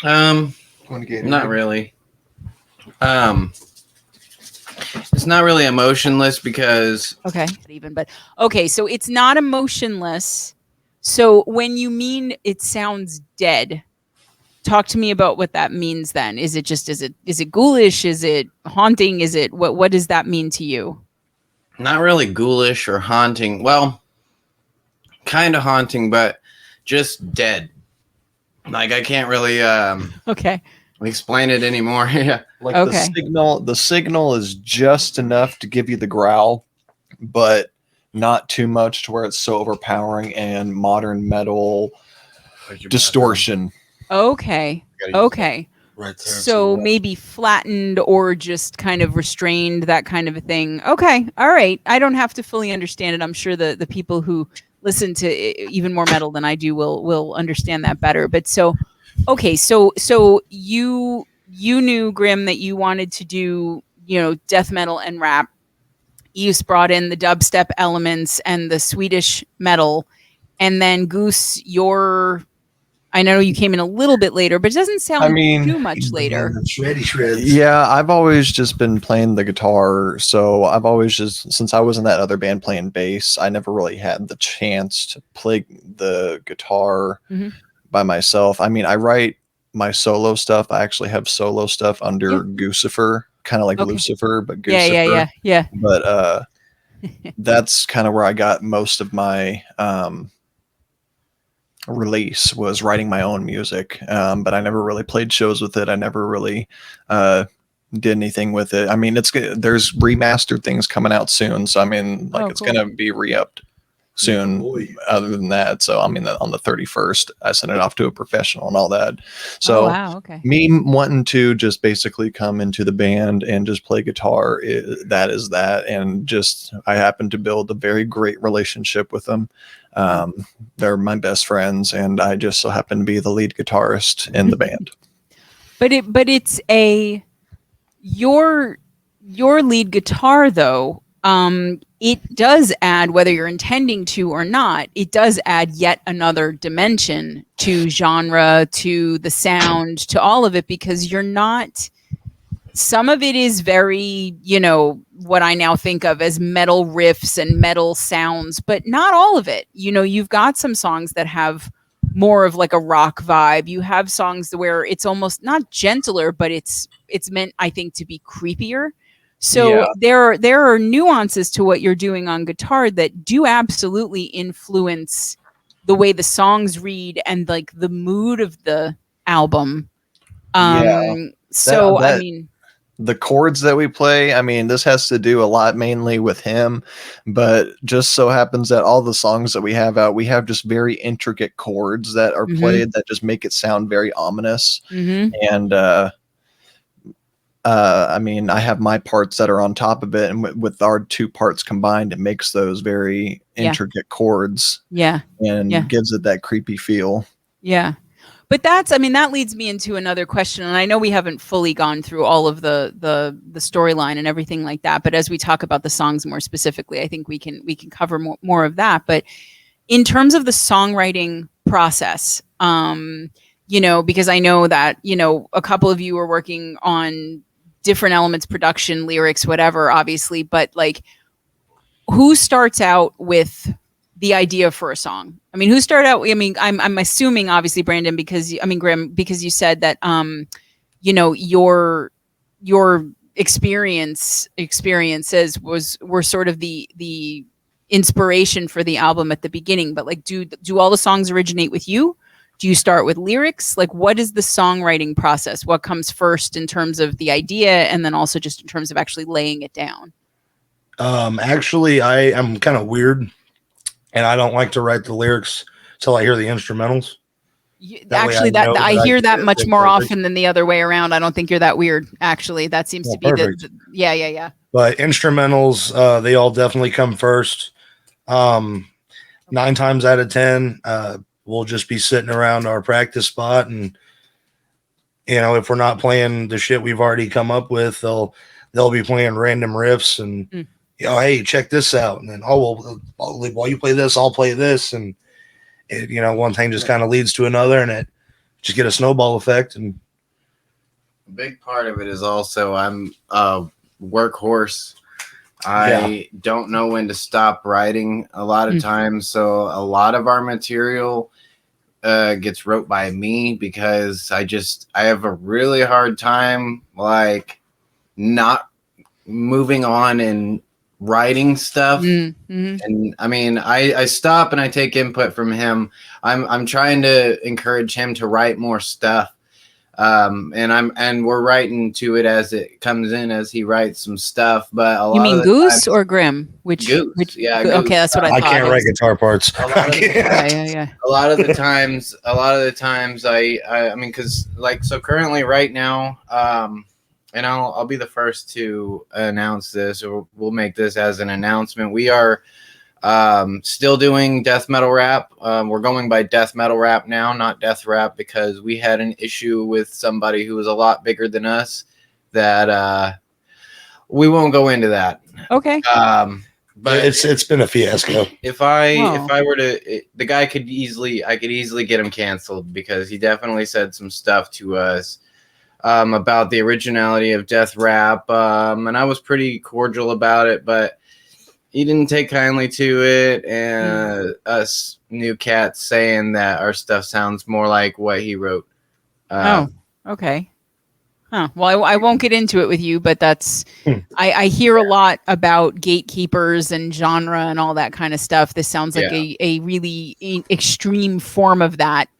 Not really. It's not really emotionless because so it's not emotionless. So when you mean it sounds dead, talk to me about what that means then. Is it ghoulish? Is it haunting? Is it what does that mean to you? not really ghoulish or haunting. Well, kind of haunting, but just dead. Like I can't really Okay. explain it anymore. Yeah. Like Okay. the signal is just enough to give you the growl, but not too much to where it's so overpowering and modern metal distortion. Okay. Okay. Right there. So maybe flattened or just kind of restrained, that kind of a thing. Okay. All right. I don't have to fully understand it. I'm sure the people who listen to even more metal than I do will understand that better. But okay. So you knew, Grimm, that you wanted to do, death metal and rap. You brought in the dubstep elements and the Swedish metal. And then Goose, your I know you came in a little bit later, but it doesn't sound too much later. Shreddy shreds. Yeah, I've always just been playing the guitar. So I've always just, since I was in that other band playing bass, I never really had the chance to play the guitar by myself. I mean, I write my solo stuff. I actually have solo stuff under Goosifer, kind of like Lucifer, but Goosifer. Yeah. But that's kind of where I got most of my release, was writing my own music. But I never really played shows with it. I never really did anything with it. I mean, there's remastered things coming out soon, so I mean, like, it's gonna be re-upped soon. Other than that, so I mean, on the 31st, I sent it off to a professional and all that. So me wanting to just basically come into the band and just play guitar, that is that. And just, I happen to build a very great relationship with them. They're my best friends, and I just so happen to be the lead guitarist in the band. But it's your lead guitar though. It does add, whether you're intending to or not, it does add yet another dimension to genre, to the sound, to all of it, because you're not. Some of it is very, what I now think of as metal riffs and metal sounds, but not all of it. You've got some songs that have more of like a rock vibe. You have songs where it's almost not gentler, but it's meant, I think, to be creepier. So there are nuances to what you're doing on guitar that do absolutely influence the way the songs read and like the mood of the album. So I mean, the chords that we play, I mean, this has to do a lot mainly with him, but just so happens that all the songs that we have out, we have just very intricate chords that are played that just make it sound very ominous. And I mean, I have my parts that are on top of it, and with our two parts combined, it makes those very intricate chords. And gives it that creepy feel. But that leads me into another question, and I know we haven't fully gone through all of the storyline and everything like that. But as we talk about the songs more specifically, I think we can cover more of that. But in terms of the songwriting process, because I know that a couple of you are working on different elements, production, lyrics, whatever, obviously. But like, who starts out with the idea for a song? I mean, who started out? I mean, I'm assuming obviously Brandon, Grimm, because you said that your experiences were sort of the inspiration for the album at the beginning. But like, do all the songs originate with you? Do you start with lyrics? Like, what is the songwriting process? What comes first in terms of the idea, and then also just in terms of actually laying it down? Actually, I am kind of weird, and I don't like to write the lyrics till I hear the instrumentals. I hear that much more often than the other way around. I don't think you're that weird. Actually, that seems to be yeah. But instrumentals, they all definitely come first. 9 times out of 10, we'll just be sitting around our practice spot, and if we're not playing the shit we've already come up with, they'll be playing random riffs, and hey, check this out, and then while you play this, I'll play this, and one thing just kind of leads to another, and it just get a snowball effect. And a big part of it is also I'm a workhorse. I don't know when to stop writing a lot of times. So a lot of our material gets wrote by me, because I have a really hard time like not moving on and writing stuff. And I mean, I stop and I take input from him. I'm trying to encourage him to write more stuff. And we're writing to it as it comes in, as he writes some stuff. But a lot you mean of Goose or Grimm? Which Goose? Goose. Goose. Okay, that's what I thought. I can't write guitar parts. Yeah. A lot of the times, I mean, because like, so currently right now, and I'll be the first to announce this, or we'll make this as an announcement. We are still doing death metal rap. We're going by death metal rap now, not death rap, because we had an issue with somebody who was a lot bigger than us that we won't go into that. Okay. But it's been a fiasco. if I Wow. were to, the guy I could easily get him canceled because he definitely said some stuff to us about the originality of death rap, and I was pretty cordial about it, but he didn't take kindly to it, and us new cats saying that our stuff sounds more like what he wrote. Oh, okay. Huh. Well, I won't get into it with you, but that's I hear a lot about gatekeepers and genre and all that kind of stuff. This sounds like Yeah. a really extreme form of that.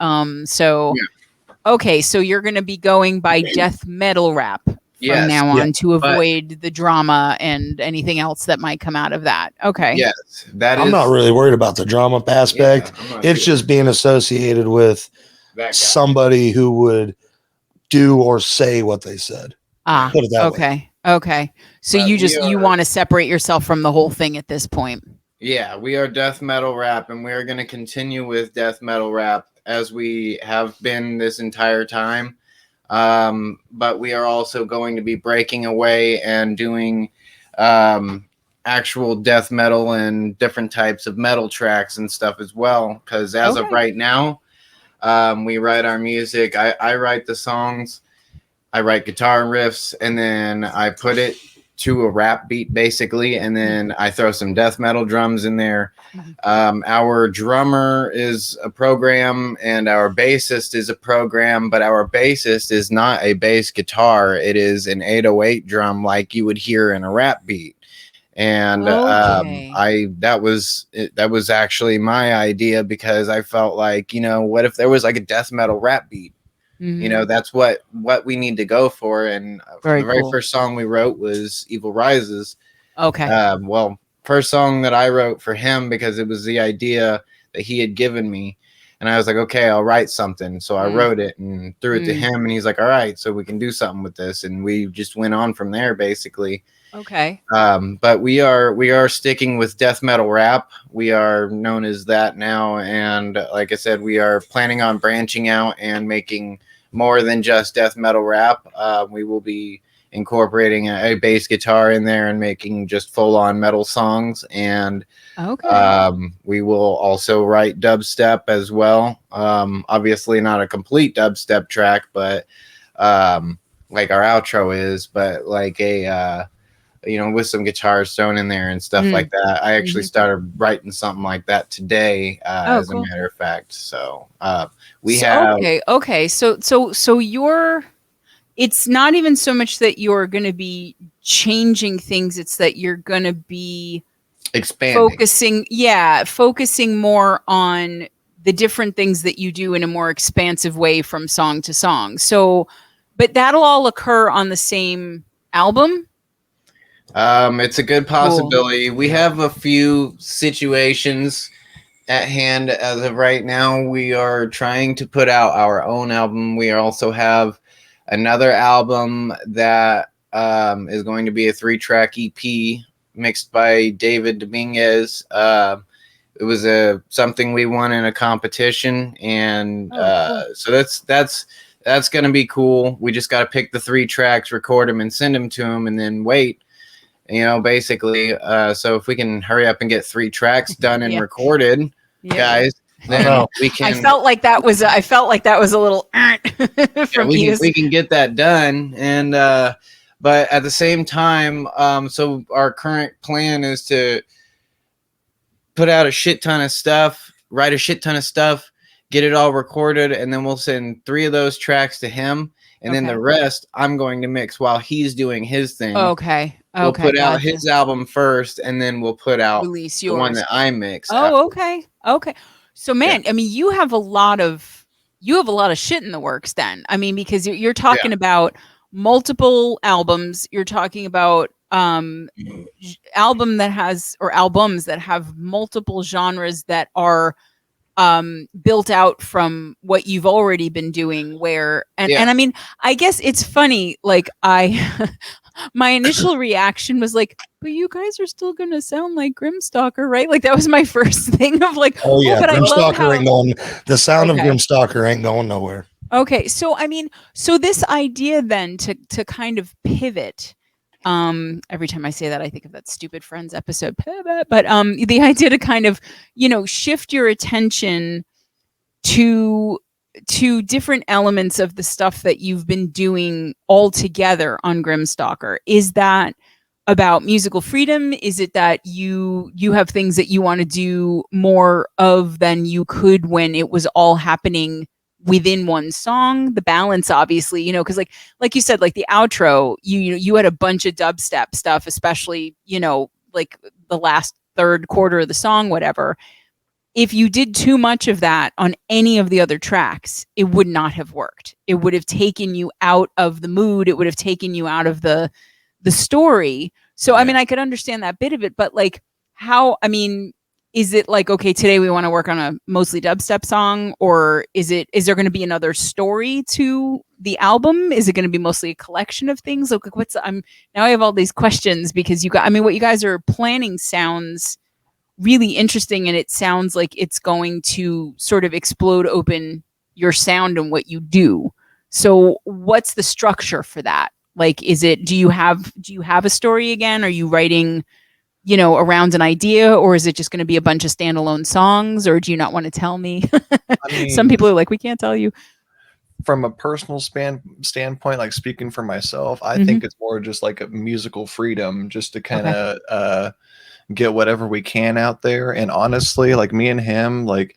So Yeah. okay, so you're going to be going by death metal rap from Yes. now Yeah. on to avoid the drama and anything else that might come out of that. Okay. Yes, that I'm is. not really worried about the drama aspect. I'm not It's either. just being associated with That guy. somebody who would do or say what they said. Ah, Put it that way. okay. Okay. So But you want to separate yourself from the whole thing at this point. Yeah, we are death metal rap, and we are going to continue with death metal rap as we have been this entire time. But we are also going to be breaking away and doing actual death metal and different types of metal tracks and stuff as well. Because as of Okay. right now, we write our music. I write the songs. I write guitar riffs, and then I put it to a rap beat basically, and then I throw some death metal drums in there. Our drummer is a program and our bassist is a program, but our bassist is not a bass guitar. It is an 808 drum like you would hear in a rap beat. And Okay. that was actually my idea because I felt like, what if there was like a death metal rap beat? Mhm. That's what we need to go for. And Very the very cool. first song we wrote was Evil Rises. Okay. Well, first song that I wrote for him because it was the idea that he had given me. And I was like, okay, I'll write something. So I wrote it and threw it to him. And he's like, all right, so we can do something with this. And we just went on from there, basically. Okay. But we are sticking with death metal rap. We are known as that now. And like I said, we are planning on branching out and making more than just death metal rap. We will be incorporating a bass guitar in there and making just full on metal songs. And we will also write dubstep as well. Obviously not a complete dubstep track, but like our outro is, but like a with some guitars thrown in there and stuff like that. I actually started writing something like that today, as cool. a matter of fact. So we have. Okay. So you're. It's not even so much that you're going to be changing things; it's that you're going to be expanding, focusing more on the different things that you do in a more expansive way from song to song. So, but that'll all occur on the same album. It's a good possibility. Cool. We have a few situations at hand as of right now. We are trying to put out our own album. We also have another album that is going to be a 3-track EP mixed by David Dominguez. It was something we won in a competition, and cool. So that's going to be cool. We just got to pick the 3 tracks, record them, and send them to him, and then wait. Basically, so if we can hurry up and get 3 tracks done and recorded, guys, then we can. I felt like that was a little from you. We can get that done, and but at the same time, so our current plan is to put out a shit ton of stuff, write a shit ton of stuff, get it all recorded, and then we'll send 3 of those tracks to him. And then the rest I'm going to mix while he's doing his thing. Okay. We'll put out his album first, and then we'll put out the one that I mix. Okay. So, man, I mean, you have a lot of shit in the works then. I mean, because you're talking about multiple albums. You're talking about albums that have multiple genres that are built out from what you've already been doing, and I mean, I guess it's funny, like my initial reaction was like, but you guys are still gonna sound like GrimmstalkeR, right? Like that was my first thing of like, but I love how ain't going, the sound of GrimmstalkeR ain't going nowhere. Okay, so I mean, so this idea then to kind of pivot Every time I say that, I think of that stupid Friends episode. But the idea to kind of, shift your attention to different elements of the stuff that you've been doing all together on Grimstalker. Is that about musical freedom? Is it that you have things that you want to do more of than you could when it was all happening within one song? The balance, obviously, because like you said, like the outro, you had a bunch of dubstep stuff, especially, like the last third quarter of the song, whatever. If you did too much of that on any of the other tracks, it would not have worked. It would have taken you out of the mood. It would have taken you out of the story. So, I mean, I could understand that bit of it, but like is it like, okay, today we want to work on a mostly dubstep song, or is there going to be another story to the album? Is it going to be mostly a collection of things? Like now I have all these questions because what you guys are planning sounds really interesting, and it sounds like it's going to sort of explode open your sound and what you do. So what's the structure for that? Like, do you have a story again? Are you writing, around an idea, or is it just going to be a bunch of standalone songs, or do you not want to tell me? Some people are like, we can't tell you. From a personal standpoint, like speaking for myself, I think it's more just like a musical freedom, just to kind of get whatever we can out there. And honestly, like me and him, like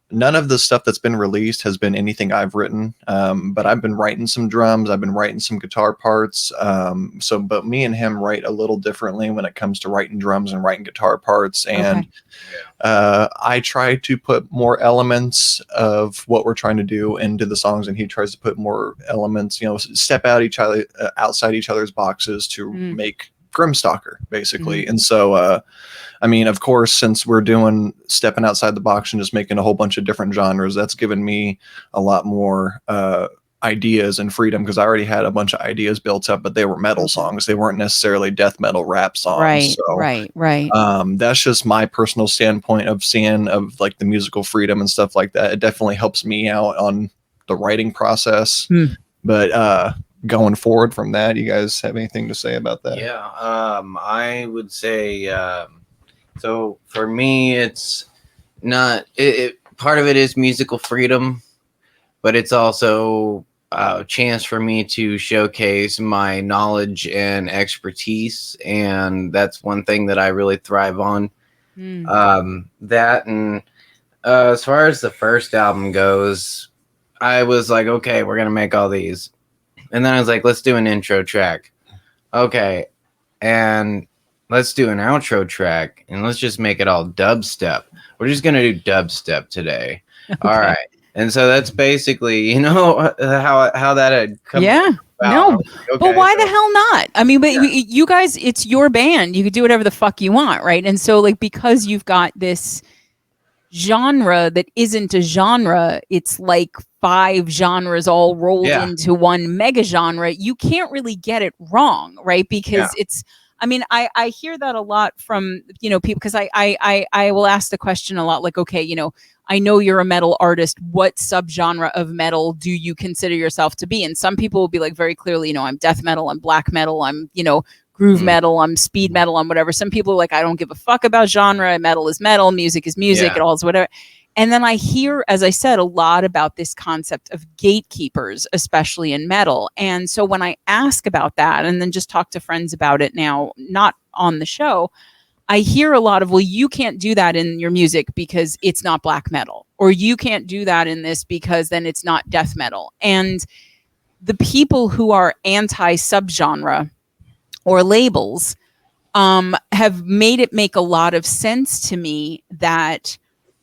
none of the stuff that's been released has been anything I've written. But I've been writing some drums. I've been writing some guitar parts. But me and him write a little differently when it comes to writing drums and writing guitar parts. And I try to put more elements of what we're trying to do into the songs, and he tries to put more elements, step out outside each other's boxes to make Grimstalker, basically. And so of course, since we're doing stepping outside the box and just making a whole bunch of different genres, that's given me a lot more ideas and freedom, because I already had a bunch of ideas built up, but they were metal songs. They weren't necessarily death metal rap songs. Right. That's just my personal standpoint of seeing of like the musical freedom and stuff like that. It definitely helps me out on the writing process. But going forward from that, you guys have anything to say about that? Yeah, I would say, so for me, it's not, part of it is musical freedom, but it's also a chance for me to showcase my knowledge and expertise. And that's one thing that I really thrive on. That, and as far as the first album goes, I was like, okay, we're going to make all these. And then I was like, let's do an intro track. Okay. And let's do an outro track, and let's just make it all dubstep. We're just going to do dubstep today. Okay. All right. And so that's basically, how that had come about. No, okay, but why the hell not? I mean, but you guys, it's your band. You could do whatever the fuck you want, right? And so, like, because you've got this genre that isn't a genre, it's like 5 genres all rolled into one mega genre. You can't really get it wrong, right? Because it's, I hear that a lot from, people, because I will ask the question a lot, like, okay, I know you're a metal artist. What subgenre of metal do you consider yourself to be? And some people will be like, very clearly, I'm death metal, I'm black metal, I'm, groove metal, I'm speed metal, I'm whatever. Some people are like, I don't give a fuck about genre. Metal is metal, music is music, it all is whatever. And then I hear, as I said, a lot about this concept of gatekeepers, especially in metal. And so when I ask about that, and then just talk to friends about it now, not on the show, I hear a lot of, well, you can't do that in your music because it's not black metal, or you can't do that in this because then it's not death metal. And the people who are anti-subgenre or labels have made it make a lot of sense to me that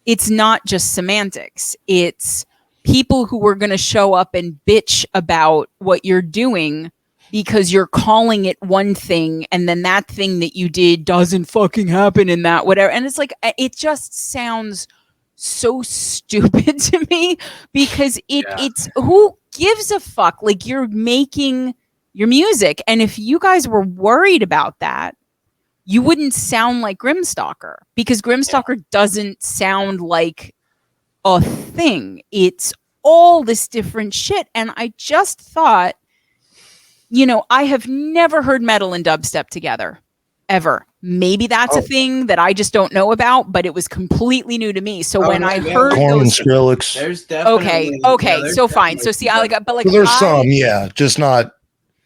it's not just semantics. It's people who are going to show up and bitch about what you're doing because you're calling it one thing, and then that thing that you did doesn't fucking happen in that whatever. And it's like, it just sounds so stupid to me, because it's, who gives a fuck? Like, you're making your music, and if you guys were worried about that, you wouldn't sound like Grimstalker, because Grimstalker doesn't sound like a thing. It's all this different shit. And I just thought, you know, I have never heard metal and dubstep together ever. Maybe that's a thing that I just don't know about, but it was completely new to me. So when I heard Corn and those, Skrillex. There's definitely okay, there's so fine. So definitely see, I like, but like So there's some, yeah, just not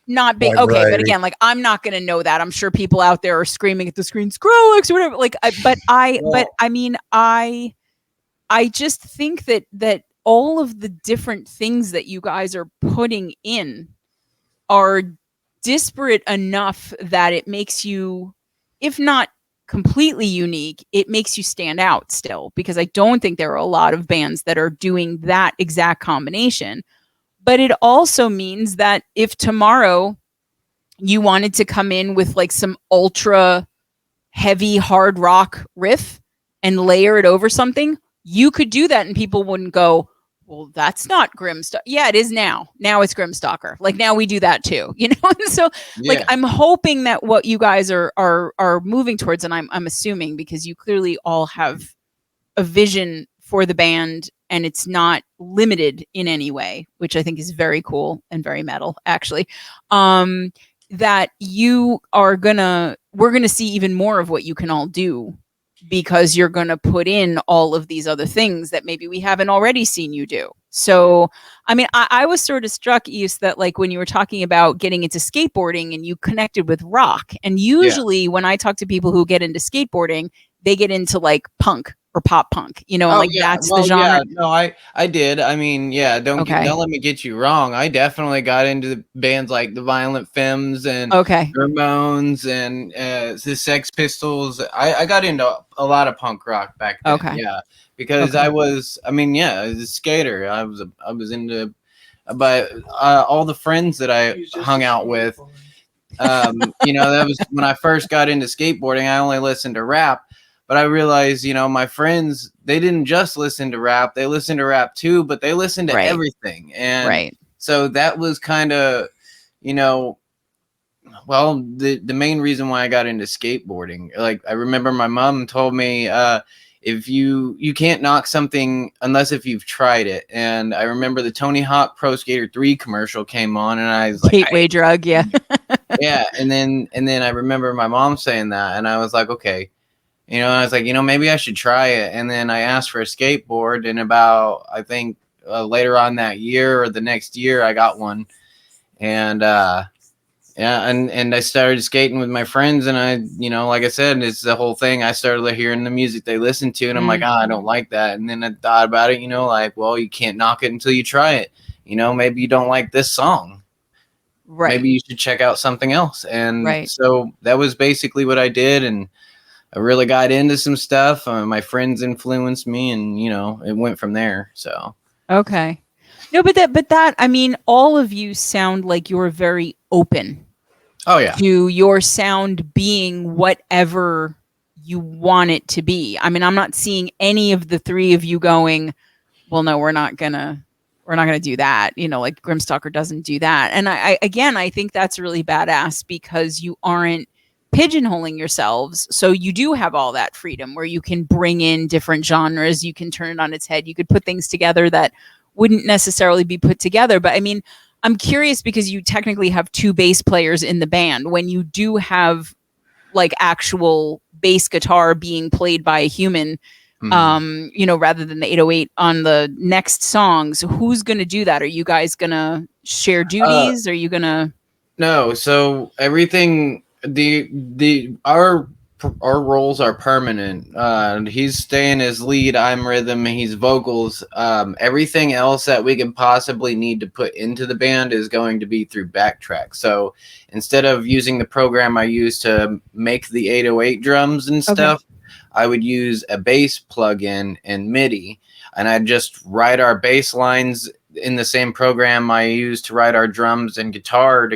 big. wide Okay, but variety. again, like I'm not going to know that. I'm sure people out there are screaming at the screen, Skrillex or whatever. Like, but I mean, I just think that all of the different things that you guys are putting in are disparate enough that it makes you, if not completely unique, it makes you stand out still, because I don't think there are a lot of bands that are doing that exact combination. But it also means that if tomorrow you wanted to come in with like some ultra heavy hard rock riff and layer it over something, you could do that and people wouldn't go, well, that's not Grimstalker. Yeah, it is now. Now it's Grimstalker. Like now we do that too, you know? And so like I'm hoping that what you guys are moving towards, and I'm assuming because you clearly all have a vision for the band and it's not limited in any way, which I think is very cool and very metal actually. That we're gonna see even more of what you can all do, because you're gonna put in all of these other things that maybe we haven't already seen you do. So, I mean, I was sort of struck, East, that like when you were talking about getting into skateboarding and you connected with rock, and usually when I talk to people who get into skateboarding, they get into like punk or pop punk, you know, and like that's the genre. Yeah, no, I did. I mean, yeah, don't let me get you wrong. I definitely got into the bands like the Violent Femmes and Ramones and the Sex Pistols. I got into a lot of punk rock back then. Yeah, because I was a skater. I was into, but all the friends that I hung out with, you know, that was when I first got into skateboarding. I only listened to rap. But I realized, you know, my friends, they didn't just listen to rap. They listened to rap too, but they listened to everything. And so that was kind of, you know, well, the main reason why I got into skateboarding. Like, I remember my mom told me, if you can't knock something unless if you've tried it. And I remember the Tony Hawk Pro Skater 3 commercial came on, and I was like, gateway drug, yeah. Yeah. And then I remember my mom saying that, and I was like, okay. You know, I was like, you know, maybe I should try it. And then I asked for a skateboard, and about, I think later on that year or the next year, I got one. And and I started skating with my friends, and I, you know, like I said, it's the whole thing. I started hearing the music they listen to, and I'm like, I don't like that. And then I thought about it, you know, like, well, you can't knock it until you try it. You know, maybe you don't like this song. Right. Maybe you should check out something else. And so that was basically what I did. And I really got into some stuff. My friends influenced me, and you know, it went from there. So okay, no, but that I mean, all of you sound like you're very open. Oh yeah, to your sound being whatever you want it to be. I mean, I'm not seeing any of the three of you going, well, no, we're not gonna do that. You know, like Grimstalker doesn't do that. And I think that's really badass, because you aren't pigeonholing yourselves. So you do have all that freedom where you can bring in different genres. You can turn it on its head. You could put things together that wouldn't necessarily be put together. But I mean, I'm curious, because you technically have two bass players in the band. When you do have like actual bass guitar being played by a human, you know, rather than the 808 on the next songs, who's going to do that? Are you guys going to share duties? Are you going to? No. So everything, our roles are permanent. He's staying as lead, I'm rhythm, he's vocals. Everything else that we can possibly need to put into the band is going to be through backtrack. So instead of using the program I use to make the 808 drums and stuff, I would use a bass plugin and MIDI, and I'd just write our bass lines in the same program I use to write our drums and guitar.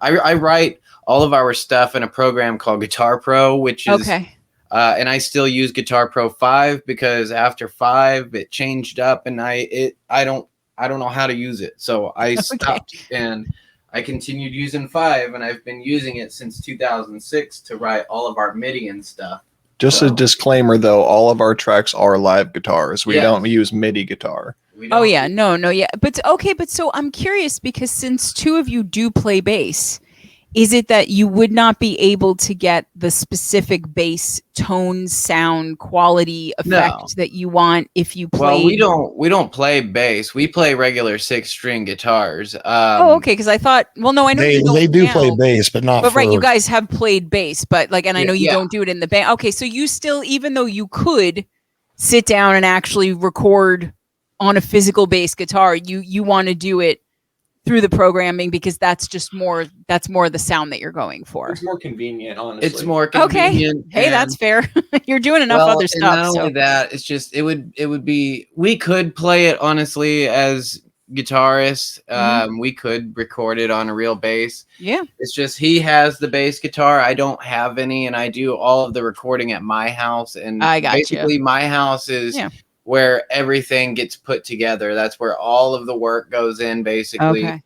I write all of our stuff in a program called Guitar Pro, which is and I still use Guitar Pro 5, because after 5 it changed up, and I don't know how to use it, so I stopped, and I continued using 5, and I've been using it since 2006 to write all of our MIDI and stuff. Just a disclaimer, though, all of our tracks are live guitars. We don't use MIDI guitar. We Oh don't- yeah, no, yeah. But okay, but so I'm curious because since two of you do play bass, is it that you would not be able to get the specific bass tone, sound, quality, effect No. that you want if you Well, played? we don't play bass. We play regular 6-string guitars. Oh, okay. Because I thought, well, no, I know you don't They do play now, bass, but not but for right, you guys have played bass, but like, and I know you Yeah. don't do it in the band. Okay, so you still, even though you could sit down and actually record on a physical bass guitar, you want to do it through the programming because that's more the sound that you're going for. It's more convenient, honestly. It's more Okay. convenient. Hey, that's and- fair. You're doing enough well, other and stuff. not So. only that, it's just it would be we could play it honestly as guitarists. We could record it on a real bass. Yeah. It's just he has the bass guitar. I don't have any, and I do all of the recording at my house. And I got you. basically, my house is where everything gets put together. That's where all of the work goes in, basically. Okay.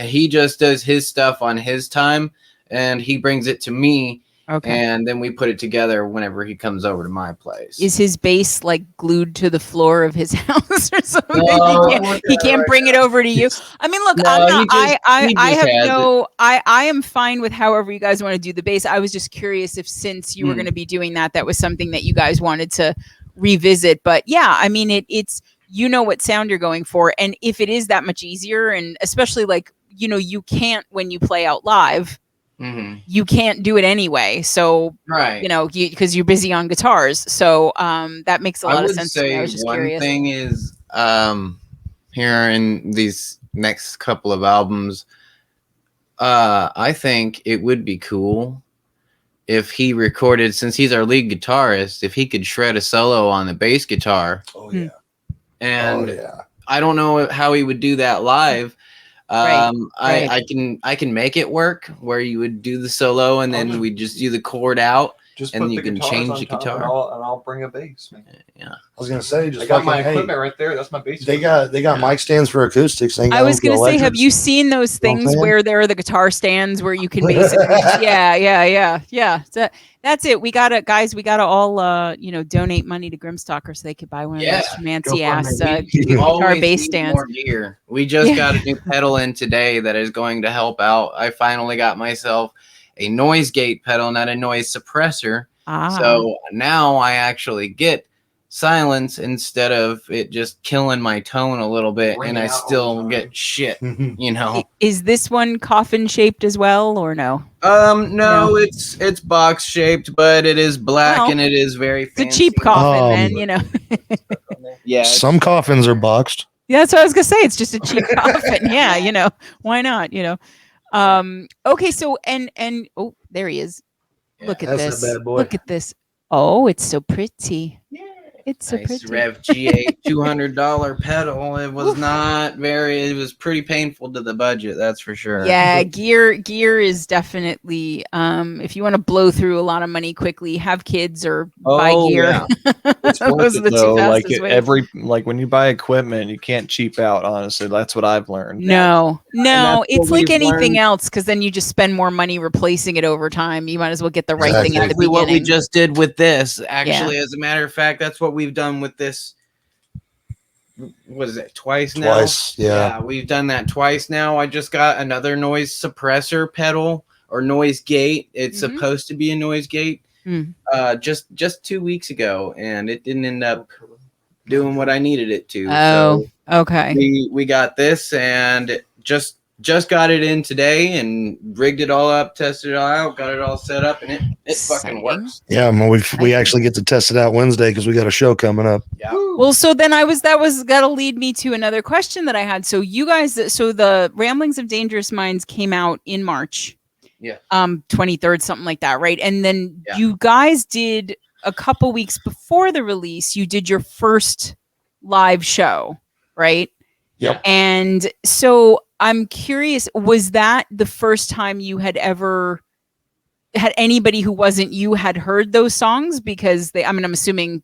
He just does his stuff on his time, and he brings it to me. Okay. And then we put it together whenever he comes over to my place. Is his bass like glued to the floor of his house or something? No, he can't bring it over to you. I mean, look, No, I'm not. he I just have has no. I am fine with however you guys want to do the bass. I was just curious if since you were going to be doing that, that was something that you guys wanted to revisit. But yeah, I mean, it's you know what sound you're going for, and if it is that much easier, and especially like you can't when you play out live. You can't do it anyway, so right, because you're busy on guitars, so that makes a lot of sense to me. I was just one curious. thing is here in these next couple of albums, I think it would be cool if he recorded, since he's our lead guitarist, if he could shred a solo on the bass guitar. Oh yeah. And I don't know how he would do that live. Right. I can make it work where you would do the solo and then we just do the chord out. Just and put you the can guitars change on the top guitar. and I'll bring a bass, man. Yeah. I was gonna say, just I got my fucking, hey, equipment right there. That's my bass. they got mic stands for acoustics. They ain't I got was them for going to say, have electrics. you seen those You know what I'm things saying? where there are the guitar stands where you can basically, yeah. So that's it. We gotta all, donate money to Grimstalker so they could buy one of those fancy ass We guitar always bass need stands. more gear. We just got a new pedal in today that is going to help out. I finally got myself a noise gate pedal, not a noise suppressor. So now I actually get silence instead of it just killing my tone a little bit, and I still get shit, Is this one coffin shaped as well, or no? No, it's box shaped, but it is black and it is very fancy. It's a cheap coffin, then, Yeah. Some coffins are boxed. Yeah, that's what I was gonna say. It's just a cheap coffin. Yeah, why not? Okay, so and oh, there he is. Look at That's this. a bad boy. Look at this. Oh, it's so pretty. It's so Nice pretty. Rev G8 $200 pedal. It was it was pretty painful to the budget, that's for sure. Yeah, gear is definitely if you want to blow through a lot of money quickly, have kids or buy gear. Yeah. It's Those worth are it, the two though. Like fastest ways. when you buy equipment, you can't cheap out. Honestly, that's what I've learned. No, it's what like we've anything learned. else because then you just spend more money replacing it over time. You might as well get the right thing at the Exactly beginning. what we just did with this. Actually, as a matter of fact, that's what we've done with this. What is it? Twice now? Twice, yeah. We've done that twice now. I just got another noise suppressor pedal or noise gate. It's supposed to be a noise gate. Just 2 weeks ago, and it didn't end up doing what I needed it to. Oh, so okay. We got this and just got it in today and rigged it all up, tested it all out, got it all set up, and it fucking works. Yeah, well, we actually get to test it out Wednesday because we got a show coming up. Yeah. Well, so then that was gotta lead me to another question that I had. So you guys, the Ramblings of Dangerous Minds came out in March. Yeah. 23rd, something like that, right? And then you guys did a couple weeks before the release, you did your first live show, right? Yep. And so I'm curious, was that the first time you had ever had anybody who wasn't you had heard those songs? Because I'm assuming,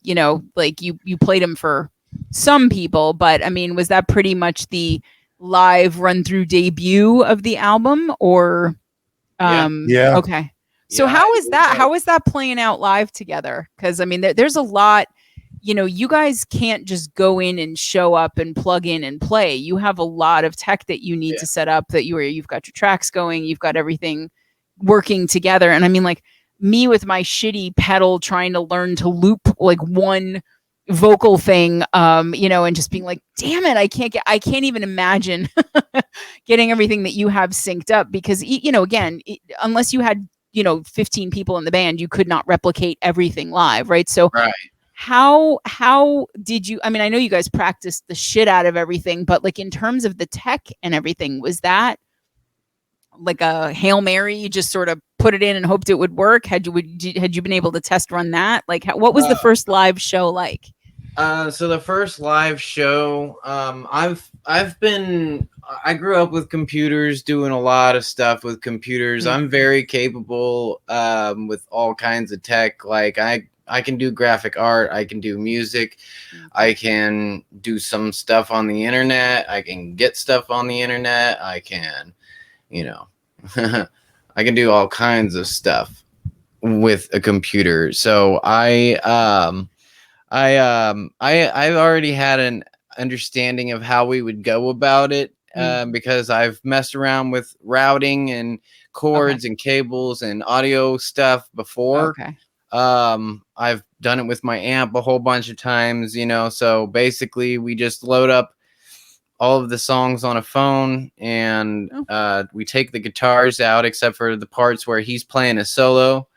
like you played them for some people, but I mean, was that pretty much the live run through debut of the album or Yeah. Okay. So how is that playing out live together? Because I mean, there's a lot you know, you guys can't just go in and show up and plug in and play. You have a lot of tech that you need to set up, that you've got your tracks going, you've got everything working together. And I mean, like me with my shitty pedal trying to learn to loop like one vocal thing, you know, and just being like, damn it, I can't even imagine getting everything that you have synced up, because, you know, again, unless you had, you know, 15 people in the band, you could not replicate everything live, right? So Right. how did you, I mean, I know you guys practiced the shit out of everything, but like in terms of the tech and everything, was that like a Hail Mary? You just sort of put it in and hoped it would work? Had you been able to test run that? Like what was the first live show like? So the first live show, I grew up with computers, doing a lot of stuff with computers. I'm very capable with all kinds of tech. Like I can do graphic art, I can do music, I can do some stuff on the internet, I can get stuff on the internet, I can, you know, I can do all kinds of stuff with a computer. So I've already had an understanding of how we would go about it, because I've messed around with routing and cords and cables and audio stuff before. I've done it with my amp a whole bunch of times, you know. So basically we just load up all of the songs on a phone, and we take the guitars out except for the parts where he's playing a solo.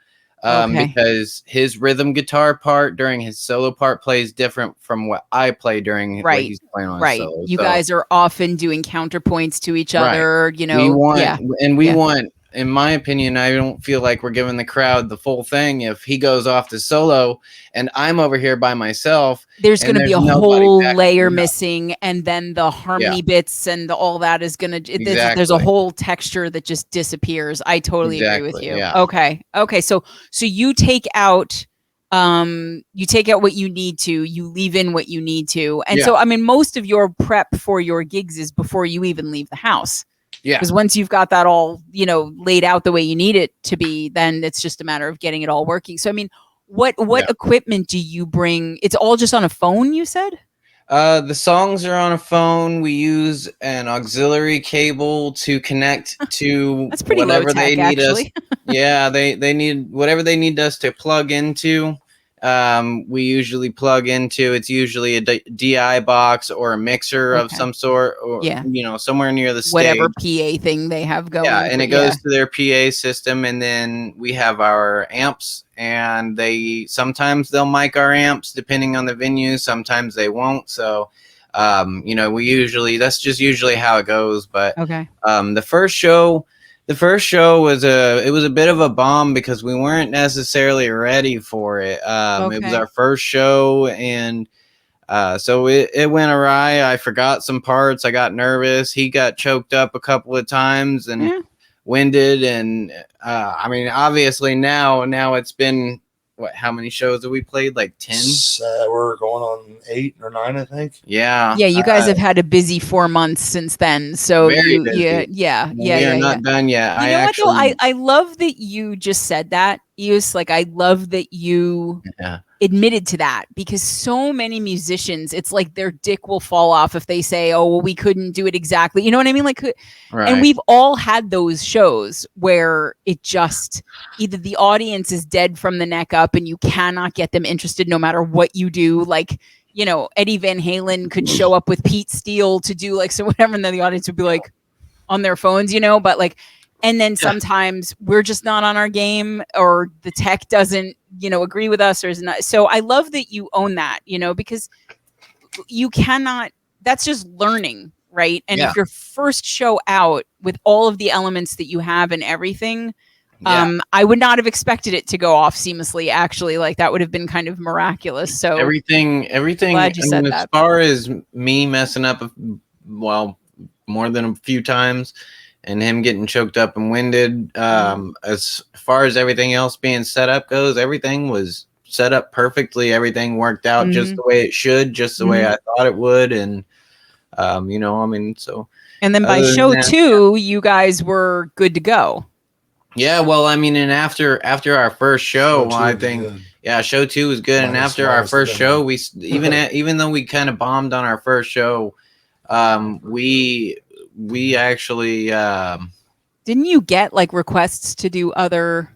Because his rhythm guitar part during his solo part plays different from what I play during what he's playing on his solo. You guys are often doing counterpoints to each other, you know. We want, in my opinion, I don't feel like we're giving the crowd the full thing if he goes off to solo and I'm over here by myself. There's going to be a whole layer missing, and then the harmony bits and all that is going to, there's a whole texture that just disappears. I totally agree with you. Yeah. Okay. So you take out what you need to, you leave in what you need to. And so, I mean, most of your prep for your gigs is before you even leave the house. Yeah. Because once you've got that all, you know, laid out the way you need it to be, then it's just a matter of getting it all working. So, I mean, what equipment do you bring? It's all just on a phone, you said? The songs are on a phone. We use an auxiliary cable to connect to That's pretty whatever low tech, they need actually. us. Yeah, they need whatever they need us to plug into. We usually plug into, it's usually a DI box or a mixer of some sort, or you know, somewhere near the stage. Whatever PA thing they have going. Yeah, and it goes to their PA system, and then we have our amps, and sometimes they'll mic our amps depending on the venue, sometimes they won't. So you know, that's just usually how it goes. But the first show was a bit of a bomb because we weren't necessarily ready for it. It was our first show, and so it went awry. I forgot some parts. I got nervous. He got choked up a couple of times and winded. And I mean, obviously now it's been, how many shows have we played? Like 10? We're going on 8 or 9, I think. Yeah. Yeah, you guys have had a busy 4 months since then. So we are not done yet. I love that you just said that. I love that you admitted to that, because so many musicians, it's like their dick will fall off if they say, oh, well, we couldn't do it exactly. You know what I mean? Like, and we've all had those shows where it just, either the audience is dead from the neck up and you cannot get them interested no matter what you do. Like, you know, Eddie Van Halen could show up with Pete Steele to do like, so whatever. And then the audience would be like on their phones, you know, but like, and then sometimes we're just not on our game, or the tech doesn't, you know, agree with us, or is not. So I love that you own that, you know, because you cannot, that's just learning, right? And if your first show out with all of the elements that you have and everything, I would not have expected it to go off seamlessly, actually. Like, that would have been kind of miraculous. So everything. Glad you said that. As far as me messing up, well, more than a few times, and him getting choked up and winded, as far as everything else being set up goes, everything was set up perfectly. Everything worked out just the way it should, just the way I thought it would. And, you know, I mean, so. And then by show 2, you guys were good to go. Yeah, well, I mean, and after our first show, Show two I was think good. show 2 was good, and Minus- after our minus the first show, demo. we even though we kind of bombed on our first show, we actually Didn't you get like requests to do other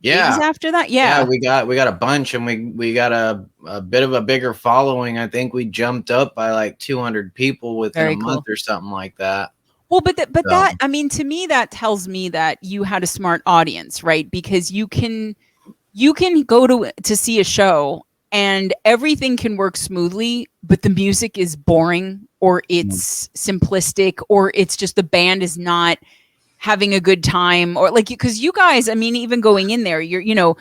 gigs after that? Yeah. we got a bunch, and we got a bit of a bigger following. I think we jumped up by like 200 people within Very a month cool. or something like that. Well, but So- that, I mean, to me, that tells me that you had a smart audience, right? Because you can go to see a show and everything can work smoothly, but the music is boring or it's simplistic or it's just the band is not having a good time, or like, because you guys, I mean, even going in there, you're,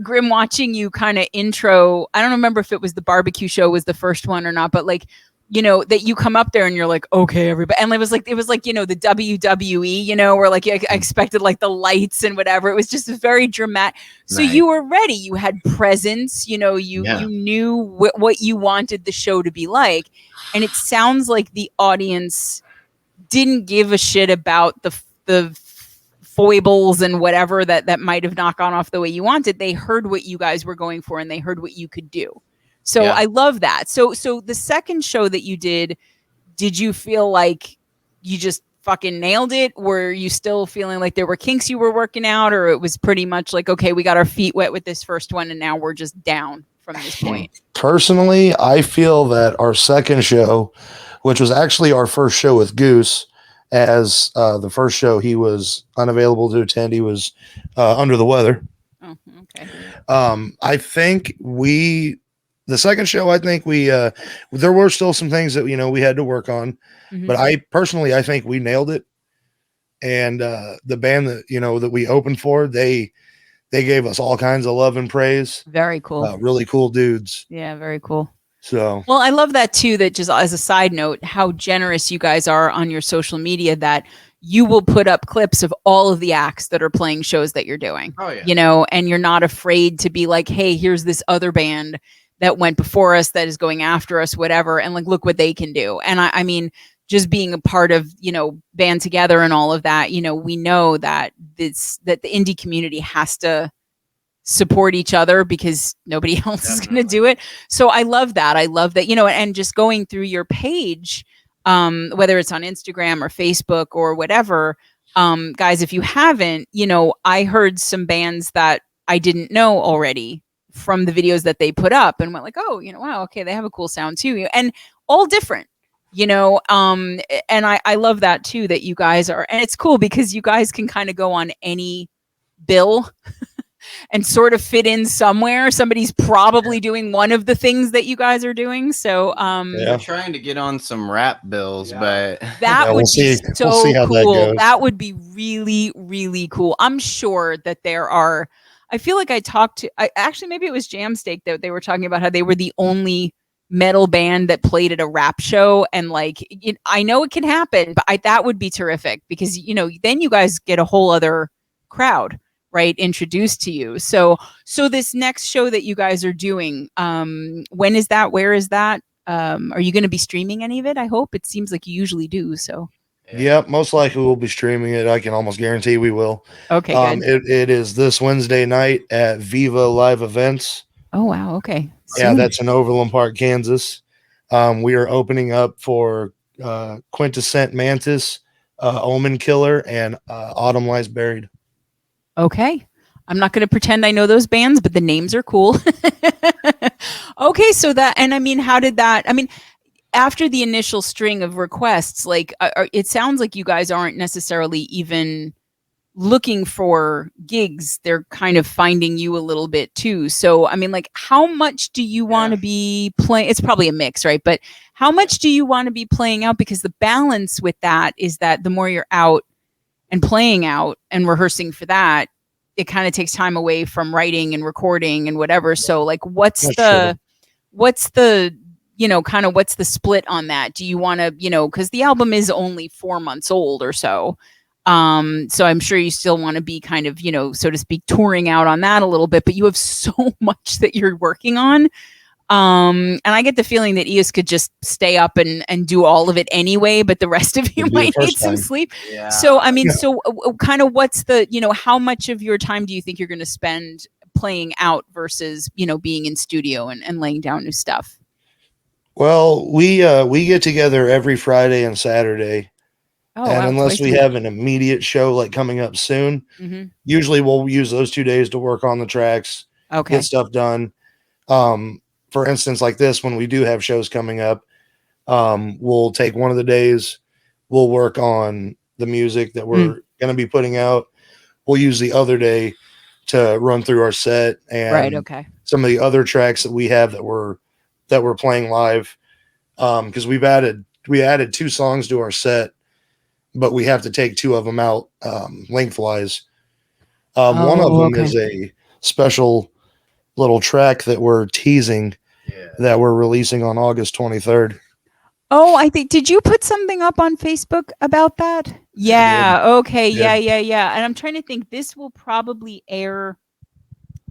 Grim, watching you kind of intro, I don't remember if it was the barbecue show was the first one or not, but like, that you come up there and you're like, okay, everybody. And it was like, the WWE, where like I expected like the lights and whatever. It was just very dramatic. So Nice. you were ready. You had presence, you knew what you wanted the show to be like. And it sounds like the audience didn't give a shit about the foibles and whatever that might have not gone off the way you wanted. They heard what you guys were going for and they heard what you could do. So I love that. So the second show that you did you feel like you just fucking nailed it? Were you still feeling like there were kinks you were working out, or it was pretty much like, okay, we got our feet wet with this first one and now we're just down from this point? Personally, I feel that our second show, which was actually our first show with Goose, as the first show he was unavailable to attend, he was under the weather. Oh, okay. I think the second show, I think there were still some things that we had to work on, but I think we nailed it. And the band that that we opened for, they gave us all kinds of love and praise. Very cool. Really cool dudes. Yeah, very cool. So, well, I love that too, that just as a side note, how generous you guys are on your social media, that you will put up clips of all of the acts that are playing shows that you're doing. Oh, yeah. And you're not afraid to be like, hey, here's this other band that went before us that is going after us, whatever. And like, look what they can do. And I mean, just being a part of, Band Together and all of that, we know that that the indie community has to support each other because nobody else is going to do it. So I love that. And just going through your page, whether it's on Instagram or Facebook or whatever, guys, if you haven't, I heard some bands that I didn't know already from the videos that they put up and went like, oh, wow, okay, they have a cool sound too. And all different, and I love that too, that you guys are, and it's cool because you guys can kind of go on any bill and sort of fit in somewhere. Somebody's probably doing one of the things that you guys are doing. So we're trying to get on some rap bills, but that would be so we'll see how cool. that goes. That would be really, really cool. I'm sure that there are, I feel like I talked to, actually, maybe it was Jamsteak that they were talking about how they were the only metal band that played at a rap show. And like, I know it can happen, but that would be terrific because, then you guys get a whole other crowd, right, introduced to you. So this next show that you guys are doing, when is that? Where is that? Are you going to be streaming any of it? I hope. It seems like you usually do. So yep, most likely we'll be streaming it. I can almost guarantee we will. Okay, good. It is this Wednesday night at Viva Live Events. Oh wow, okay. Yeah, that's in Overland Park, Kansas. We are opening up for Quintessent Mantis, Omen Killer, and Autumn Lies Buried. Okay. I'm not going to pretend I know those bands, but the names are cool. Okay, so that, and I mean, how did that, I mean, after the initial string of requests, like, it sounds like you guys aren't necessarily even looking for gigs. They're kind of finding you a little bit too. So, I mean, like, how much do you want to be playing? It's probably a mix, right? But how much do you want to be playing out? Because the balance with that is that the more you're out and playing out and rehearsing for that, it kind of takes time away from writing and recording and whatever. So like, what's the kind of what's the split on that? Do you want to, because the album is only 4 months old or so. So I'm sure you still want to be kind of, so to speak, touring out on that a little bit, but you have so much that you're working on. And I get the feeling that Eos could just stay up and do all of it anyway, but the rest of you It'd be the might need first some time. sleep. Yeah. So, I mean, Yeah. so kind of what's the, how much of your time do you think you're going to spend playing out versus, being in studio and laying down new stuff? Well, we get together every Friday and Saturday, Oh, and wow, unless twice we a week. have an immediate show like coming up soon, usually we'll use those 2 days to work on the tracks, Okay. get stuff done. For instance, like this, when we do have shows coming up, we'll take one of the days, we'll work on the music that we're going to be putting out. We'll use the other day to run through our set and Right. Okay. some of the other tracks that we have that we're playing live. Because we added 2 songs to our set, but we have to take 2 of them out lengthwise. One of them is a special little track that we're teasing that we're releasing on August 23rd. Oh, I think, did you put something up on Facebook about that? Yeah. Okay. Yeah. And I'm trying to think, this will probably air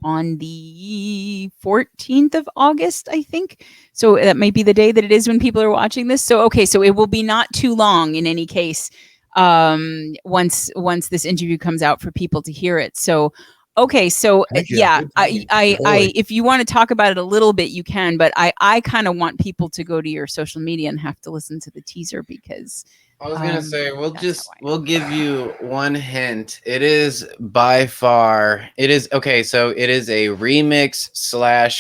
on the 14th of August, I think. So that might be the day that it is when people are watching this. So, okay. So it will be not too long in any case. Once this interview comes out for people to hear it. So, okay. So Yeah, I if you want to talk about it a little bit, you can, but I kind of want people to go to your social media and have to listen to the teaser because I was gonna say that's how I- we'll give you one hint. It is by far it is a remix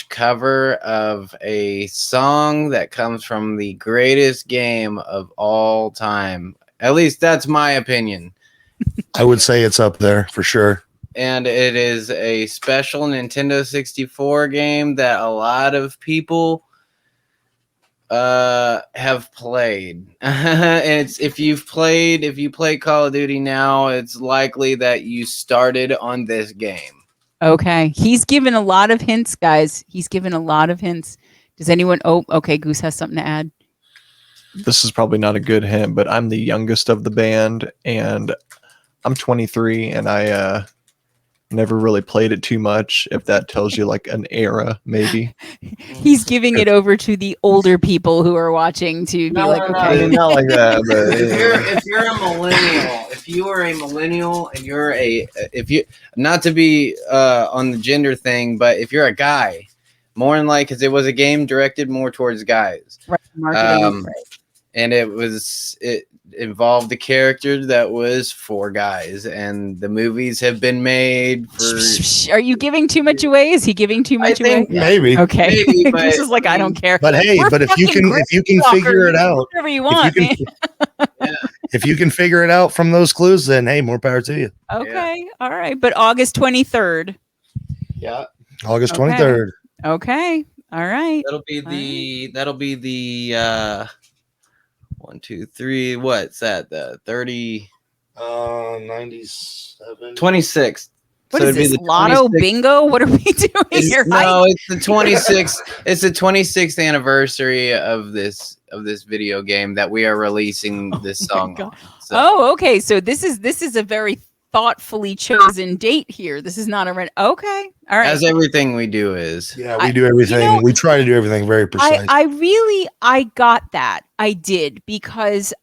/ cover of a song that comes from the greatest game of all time. At least that's my opinion. I would say it's up there for sure. And it is a special Nintendo 64 game that a lot of people have played. It's if you play Call of Duty now, it's likely that you started on this game. Okay. He's given a lot of hints, guys. He's given a lot of hints. Does anyone okay, Goose has something to add. This is probably not a good hint, but I'm the youngest of the band, and I'm 23, and I never really played it too much. If that tells you like an era, maybe. He's giving it over to the older people who are watching to be like, okay. Not like that. But, If you're a millennial, if you are a millennial and you're not to be on the gender thing, but if you're a guy, more than like, because it was a game directed more towards guys, Right, marketing, right. And it involved a character that was for guys, and the movies have been made for. Are you giving too much away? Is he giving too much away? Maybe. Okay. Maybe, but- This is like, I don't care. But hey, We're but if you can figure it out, whatever you want, man. if you can figure it out from those clues, then hey, more power to you. Okay. All right. But August 23rd. Yeah, August Okay. 23rd. Okay. All right. that'll be the 1, 2, 3. What's that? The 30. 97. 26th. What So is it'd be this? the Lotto 26th. bingo? What are we doing here? No, it's the 26th. It's the 26th anniversary of this video game that we are releasing this song God. on. So, Oh, okay. So this is a very thoughtfully chosen date here. This is not a okay. All right. as everything we do is. Yeah, we do everything. We try to do everything very precise. I got that. I did because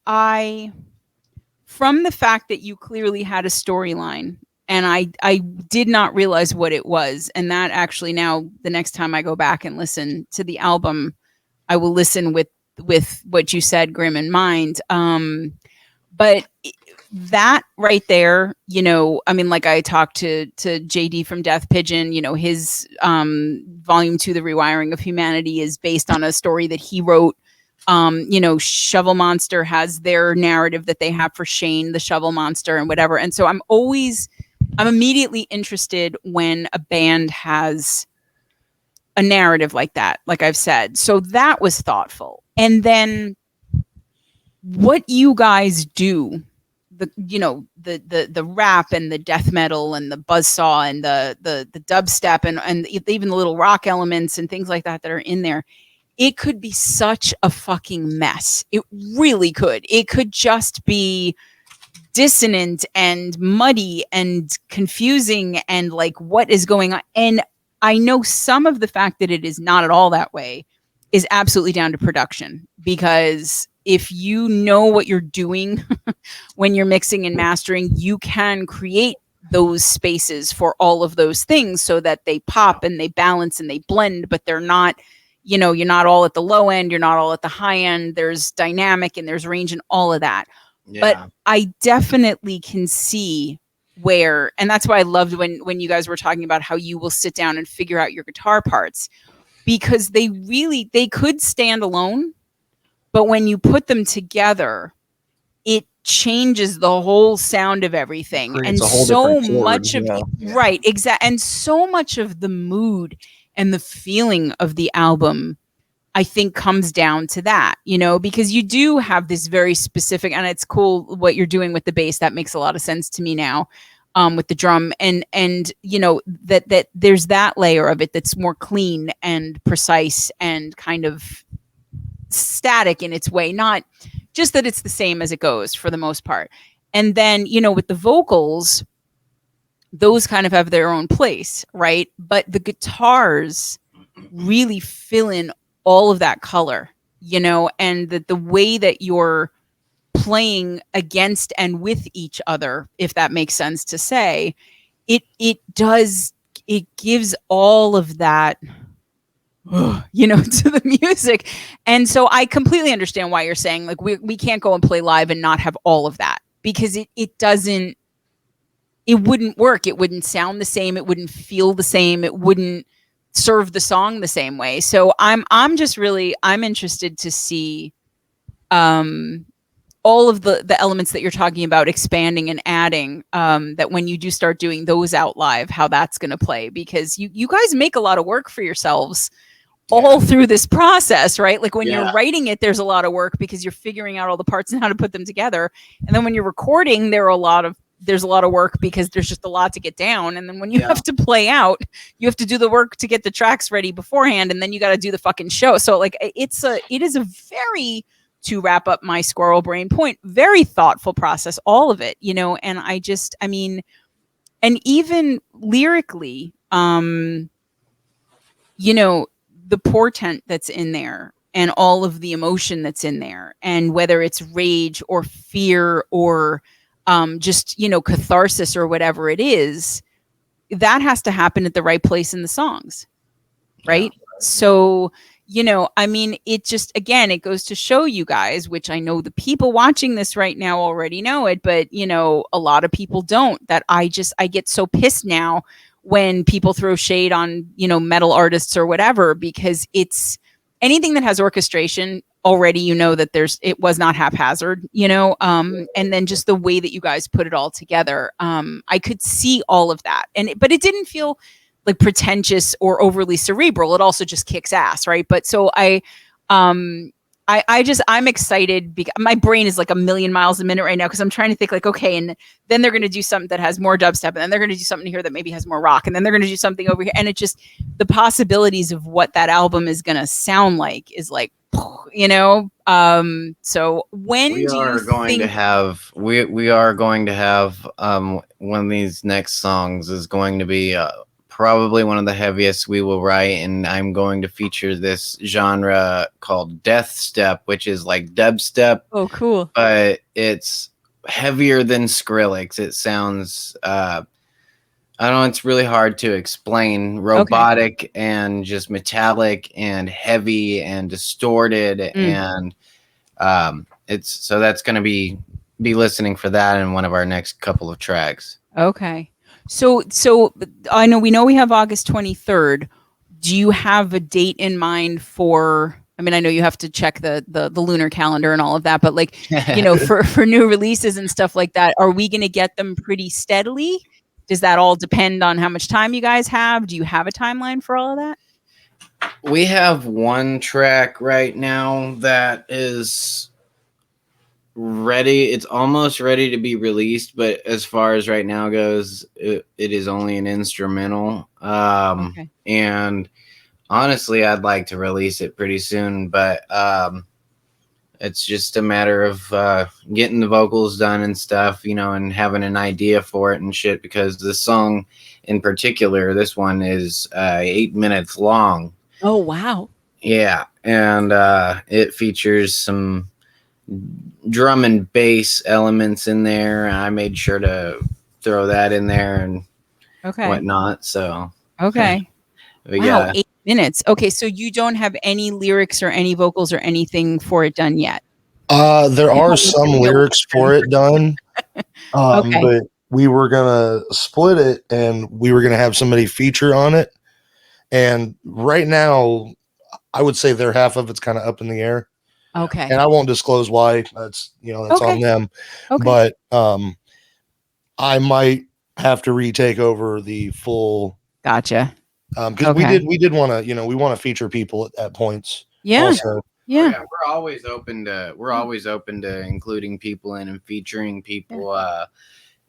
from the fact that you clearly had a storyline and I did not realize what it was. And that actually now the next time I go back and listen to the album, I will listen with what you said, Grimm, in mind. But that right there, I mean, like I talked to JD from Death Pigeon, his volume 2, The Rewiring of Humanity, is based on a story that he wrote. Shovel Monster has their narrative that they have for Shane, the Shovel Monster, and whatever. And so I'm immediately interested when a band has a narrative like that, like I've said. So that was thoughtful. And then what you guys do, the rap and the death metal and the buzzsaw and the dubstep and even the little rock elements and things like that are in there, it could be such a fucking mess. It really could. It could just be dissonant and muddy and confusing and like what is going on. And I know some of the fact that it is not at all that way is absolutely down to production, because if you know what you're doing when you're mixing and mastering, you can create those spaces for all of those things so that they pop and they balance and they blend, but they're not, you're not all at the low end, you're not all at the high end. There's dynamic and there's range and all of that. Yeah. But I definitely can see where, and that's why I loved when you guys were talking about how you will sit down and figure out your guitar parts, because they could stand alone, but when you put them together, it changes the whole sound of everything. And Creates a whole so different chord, much of yeah. right, exactly. And so much of the mood and the feeling of the album, I think, comes down to that, because you do have this very specific, and it's cool what you're doing with the bass. That makes a lot of sense to me now, with the drum, and that there's that layer of it that's more clean and precise and kind of static in its way, not just that it's the same as it goes for the most part. And then, with the vocals, those kind of have their own place, right? But the guitars really fill in all of that color, and the way that you're playing against and with each other, if that makes sense to say, it gives all of that to the music. And so I completely understand why you're saying, like, we can't go and play live and not have all of that, because it wouldn't work. It wouldn't sound the same. It wouldn't feel the same. It wouldn't serve the song the same way. So I'm interested to see all of the elements that you're talking about expanding and adding, that when you do start doing those out live, how that's going to play, because you guys make a lot of work for yourselves all through this process, right? Like when you're writing it, there's a lot of work because you're figuring out all the parts and how to put them together. And then when you're recording, there's a lot of work because there's just a lot to get down. And then when you have to play out, you have to do the work to get the tracks ready beforehand. And then you got to do the fucking show. So like, it is a very, to wrap up my squirrel brain point, very thoughtful process, all of it, and and even lyrically, the portent that's in there and all of the emotion that's in there, and whether it's rage or fear or just, catharsis or whatever it is, that has to happen at the right place in the songs. Right. Yeah. So, it just, again, it goes to show you guys, which I know the people watching this right now already know it, but, a lot of people don't, that I get so pissed now when people throw shade on, metal artists or whatever, because it's anything that has orchestration already, that it was not haphazard, and then just the way that you guys put it all together. I could see all of that. But it didn't feel like pretentious or overly cerebral. It also just kicks ass. Right. But so I'm excited because my brain is like a million miles a minute right now, because I'm trying to think like, okay, and then they're going to do something that has more dubstep, and then they're going to do something here that maybe has more rock, and then they're going to do something over here. And it just, the possibilities of what that album is going to sound like is like, so when we are going to have one of these next songs is going to be probably one of the heaviest we will write, and I'm going to feature this genre called death step, which is like dubstep. Oh, cool. But it's heavier than Skrillex. It sounds I don't know, it's really hard to explain. Robotic and just metallic and heavy and distorted. And so that's going to be listening for that in one of our next couple of tracks. Okay. So we know we have August 23rd. Do you have a date in mind for, I know you have to check the lunar calendar and all of that, but like, for new releases and stuff like that, are we going to get them pretty steadily? Does that all depend on how much time you guys have? Do you have a timeline for all of that? We have one track right now that is ready. It's almost ready to be released, but as far as right now goes, it is only an instrumental. And honestly, I'd like to release it pretty soon, but it's just a matter of getting the vocals done and stuff, and having an idea for it and shit, because the song in particular, this one is 8 minutes long. Oh, wow. Yeah, and it features some drum and bass elements in there. I made sure to throw that in there and Okay. whatnot. So Okay. but Wow. yeah, 8 minutes. Okay. So you don't have any lyrics or any vocals or anything for it done yet. There are some lyrics for it done. Okay. But we were gonna split it and we were gonna have somebody feature on it. And right now, I would say their half of it's kind of up in the air. Okay. And I won't disclose why. That's that's Okay. on them. Okay. But I might have to retake over the full Gotcha. because we did want to we want to feature people at points. Yeah. Also. Yeah. we're always open to including people in and featuring people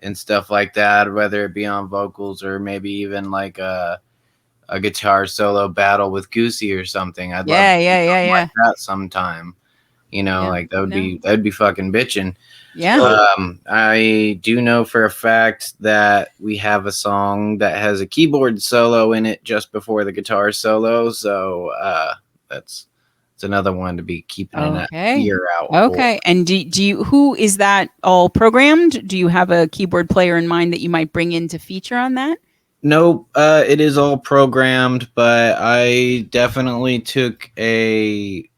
and stuff like that, whether it be on vocals or maybe even like a guitar solo battle with Goosey or something. I'd love to do like that sometime. Like that'd be fucking bitching. Yeah. I do know for a fact that we have a song that has a keyboard solo in it just before the guitar solo. So that's another one to be keeping an ear out. Okay. And do you, who is that all programmed? Do you have a keyboard player in mind that you might bring in to feature on that? Nope. It is all programmed, but I definitely took a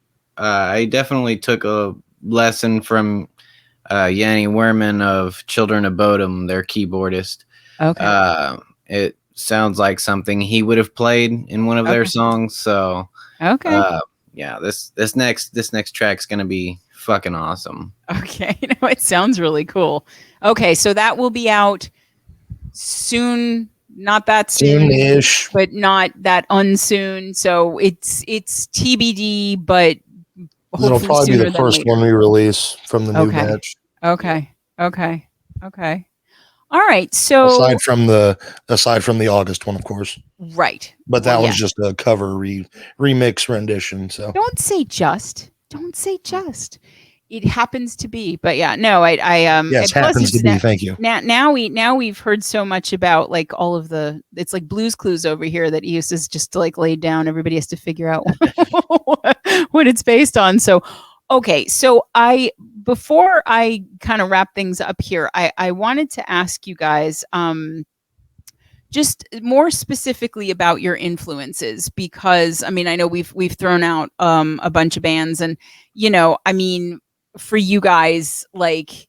lesson from Yanni Werman of Children of Bodom, their keyboardist. Okay. It sounds like something he would have played in one of their songs. So okay. Yeah, this next track's gonna be fucking awesome. Okay. It sounds really cool. Okay, so that will be out soon. Not that soon-ish, but not that unsoon. So it's TBD, but it'll probably be the first one we release from the new batch. Okay. All right. So aside from the August one, of course. Right. But that one's just a cover remix rendition. So don't say just. It happens to be, but yeah, no, yes, happens to be. Thank you. Now we've heard so much about like all of it's like Blue's Clues over here that EOS is just like laid down. Everybody has to figure out what it's based on. So, okay. So before I kind of wrap things up here, I wanted to ask you guys, just more specifically about your influences, because I mean, I know we've thrown out a bunch of bands, and I mean, for you guys, like,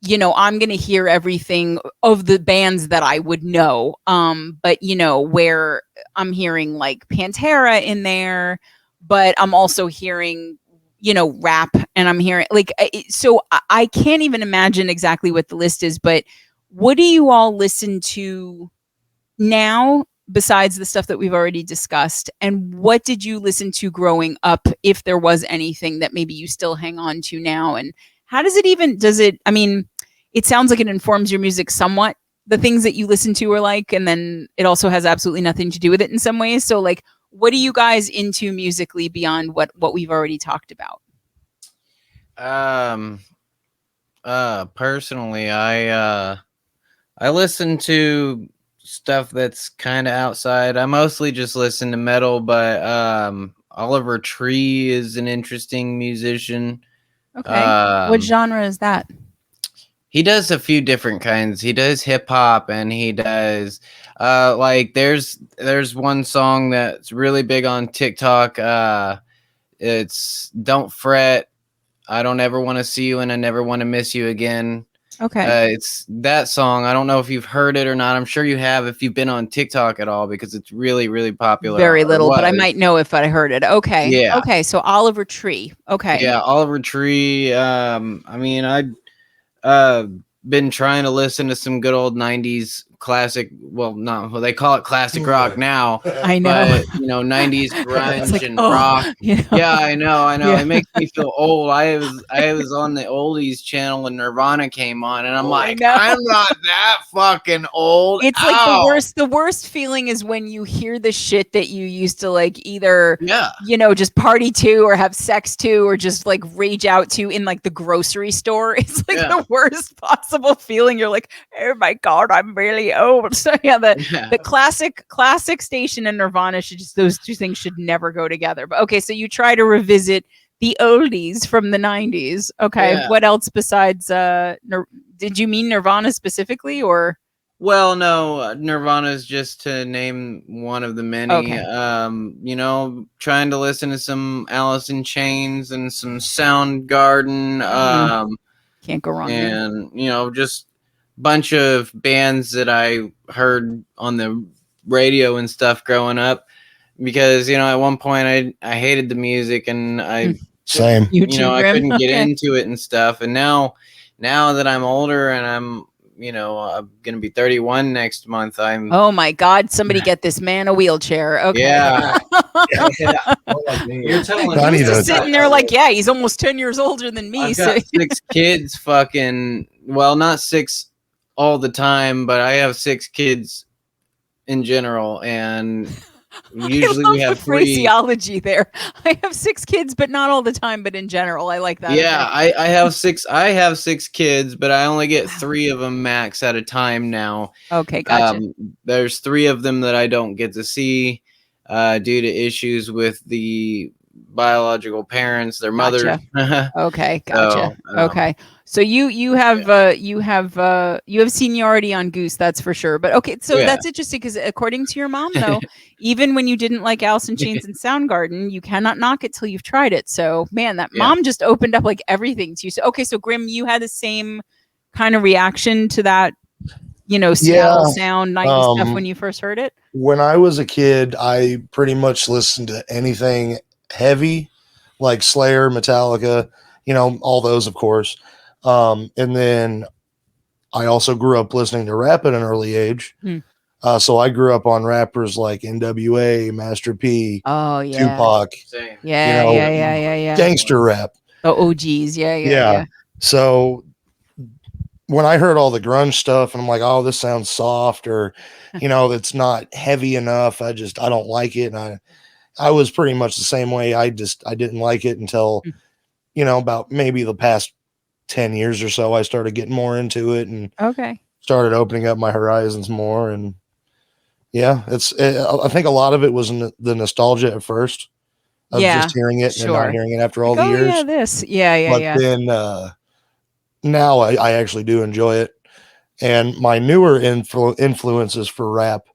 I'm going to hear everything of the bands that I would know. But where I'm hearing like Pantera in there, but I'm also hearing, rap, and I'm hearing like, so I can't even imagine exactly what the list is, but what do you all listen to now besides the stuff that we've already discussed? And what did you listen to growing up, if there was anything that maybe you still hang on to now? And how does it I mean, it sounds like it informs your music somewhat, the things that you listen to are like, and then it also has absolutely nothing to do with it in some ways. So like, what are you guys into musically beyond what we've already talked about? Personally, I listen to stuff that's kind of outside. I mostly just listen to metal, but Oliver Tree is an interesting musician. Okay. What genre is that? He does a few different kinds. He does hip hop, and he does like there's one song that's really big on TikTok. It's Don't Fret, I Don't Ever Want to See You, and I Never Want to Miss You Again. Okay. It's that song. I don't know if you've heard it or not. I'm sure you have if you've been on TikTok at all, because it's really, really popular. Very little, but I might know if I heard it. Okay. Yeah. Okay. So Oliver Tree. Okay. Yeah, Oliver Tree. I mean, I'd been trying to listen to some good old 90s classic. Well, they call it classic rock now. I know. But, 90s grunge like, and rock. Yeah, I know. Yeah. It makes me feel old. I was on the oldies channel and Nirvana came on, and I'm like, I'm not that fucking old. It's like the worst feeling is when you hear the shit that you used to like either just party to or have sex to or just like rage out to in like the grocery store. It's like the worst possible feeling. You're like, oh my God, I'm really very old. So yeah, the Yeah. classic Station and Nirvana should just, those two things should never go together. But okay, so you try to revisit the oldies from the 90s. Okay, Yeah. what else besides did you mean Nirvana specifically, or? Well, no, Nirvana is just to name one of the many. Okay. You know, trying to listen to some Alice in Chains and some Soundgarden. Can't go wrong there. And you know, just bunch of bands that I heard on the radio and stuff growing up, because you know, at one point I hated the music, and I Same. You you too, know, I Grim? couldn't get Okay. into it and stuff. And now that I'm older and I'm, you know, I'm gonna be 31 next month, I'm Oh my God! Somebody get this man a wheelchair. Okay. yeah. You're telling I He's need just to- sitting there like, yeah, he's almost 10 years older than me. I've So got 6 kids, fucking, well, not 6 all the time, but I have 6 kids in general, and usually I love we have the 3. phraseology there. I have 6 kids, but not all the time, but in general. I like that. Yeah, Okay. I have 6. I have 6 kids, but I only get 3 of them max at a time now. Okay, gotcha. There's 3 of them that I don't get to see due to issues with the biological parents, their mothers. Okay, gotcha. So, Okay. So you have seniority on Goose, that's for sure. But okay, so Yeah. that's interesting because according to your mom, though, even when you didn't like Alice in Chains and Soundgarden, you cannot knock it till you've tried it. So man, that Yeah. mom just opened up like everything to you. So okay, so Grim, you had the same kind of reaction to that, you know, Seattle sound 90s stuff when you first heard it. When I was a kid, I pretty much listened to anything heavy, like Slayer, Metallica, you know, all those, of course. And then I also grew up listening to rap at an early age. So I grew up on rappers like NWA, Master P, Oh yeah. Tupac, Same. Yeah, you know, yeah. gangster rap. The OGs, yeah. So when I heard all the grunge stuff, and I'm like, oh, this sounds soft, or you know, it's not heavy enough. I don't like it. And I was pretty much the same way. I didn't like it until, you know, about maybe the past 10 years or so, I started getting more into it and Okay. started opening up my horizons more. And yeah, I think a lot of it was the nostalgia at first of just hearing it and not hearing it after all like, the years. Yeah, this. Yeah. But then now I actually do enjoy it. And my newer influences for rap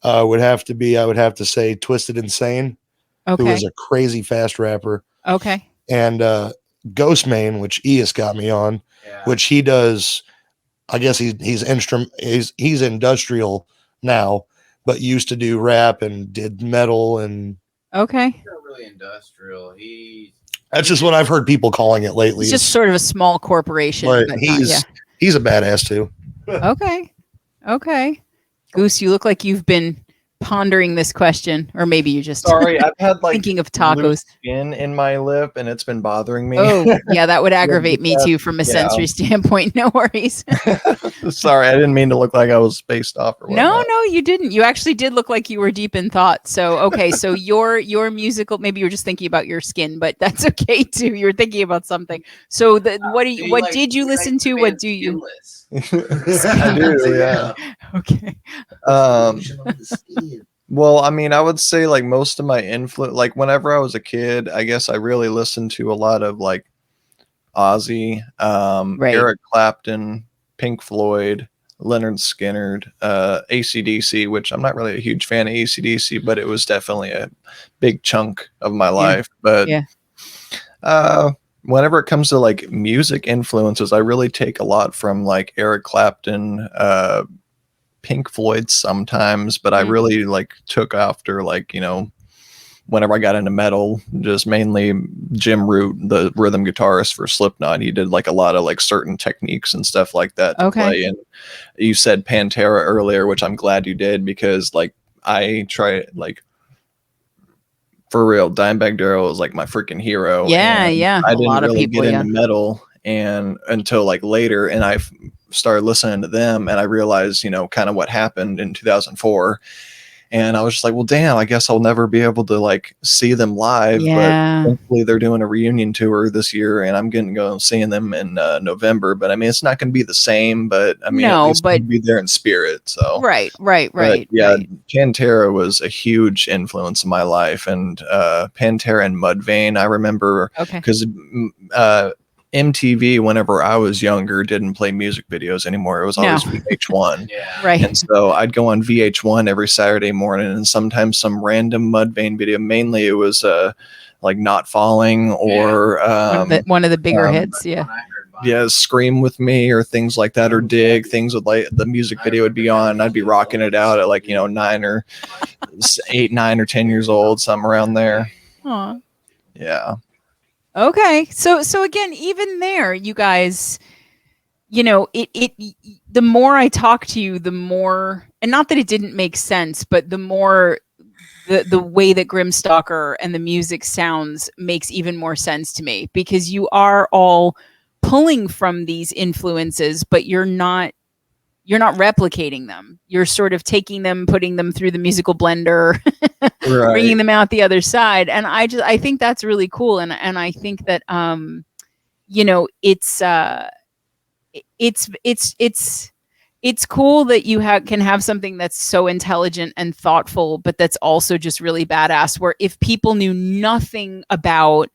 would have to say Twisted Insane, who is a crazy fast rapper. Okay. And Ghostmane, which Eas got me on, which he does. I guess he's industrial now, but used to do rap and did metal and. Okay. He's not really industrial. That's just what I've heard people calling it lately. It's just sort of a small corporation. But But he's a badass too. Okay. Goose, you look like you've been pondering this question, or maybe you just Sorry, I've had like thinking of loose tacos. skin in my lip, and it's been bothering me. Oh, yeah, that would aggravate me too from a Yeah. sensory standpoint. No worries. Sorry, I didn't mean to look like I was spaced off or whatnot. No, you didn't. You actually did look like you were deep in thought. So, okay, so your musical, maybe you were just thinking about your skin, but that's okay too. You were thinking about something. So, what did you listen to? What do you? I do, yeah. Okay. Well, I mean, I would say like most of my influence, like whenever I was a kid, I guess I really listened to a lot of like Ozzy, Right. Eric Clapton, Pink Floyd, Leonard Skinner, AC/DC, which I'm not really a huge fan of AC/DC, but it was definitely a big chunk of my life. But whenever it comes to like music influences, I really take a lot from like Eric Clapton, Pink Floyd sometimes, but I really like took after like, you know, whenever I got into metal, just mainly Jim Root, the rhythm guitarist for Slipknot. He did like a lot of like certain techniques and stuff like that to play. And you said Pantera earlier, which I'm glad you did, because like I try like for real, Dimebag Darrell was like my freaking hero. Yeah. I A didn't lot of really people, get into metal and until like later, and I started listening to them, and I realized, you know, kind of what happened in 2004. And I was just like, well, damn, I guess I'll never be able to like see them live. Yeah. But thankfully they're doing a reunion tour this year, and I'm going to go seeing them in November. But I mean, it's not going to be the same, but I mean, at No, least but- I'll be there in spirit. So Right. but yeah, Right. Pantera was a huge influence in my life, and Pantera and Mudvayne, I remember Okay. because MTV, whenever I was younger, didn't play music videos anymore. It was always No. VH1. Right. And so I'd go on VH1 every Saturday morning, and sometimes some random Mudvayne video. Mainly it was like Not Falling or one of the bigger hits. Yeah. yeah, Scream With Me or things like that, or Dig, things with like the music video would be on, and I'd be rocking it out at like, 9 or 8, 9 or 10 years old, something around there. Aw. Yeah. Okay. So again, even there, you guys, the more I talk to you, the more, and not that it didn't make sense, but the more the way that Grimstalker and the music sounds makes even more sense to me, because you are all pulling from these influences, but you're not replicating them. You're sort of taking them, putting them through the musical blender, bringing them out the other side. And I think that's really cool. And I think that, it's cool that you can have something that's so intelligent and thoughtful, but that's also just really badass, where if people knew nothing about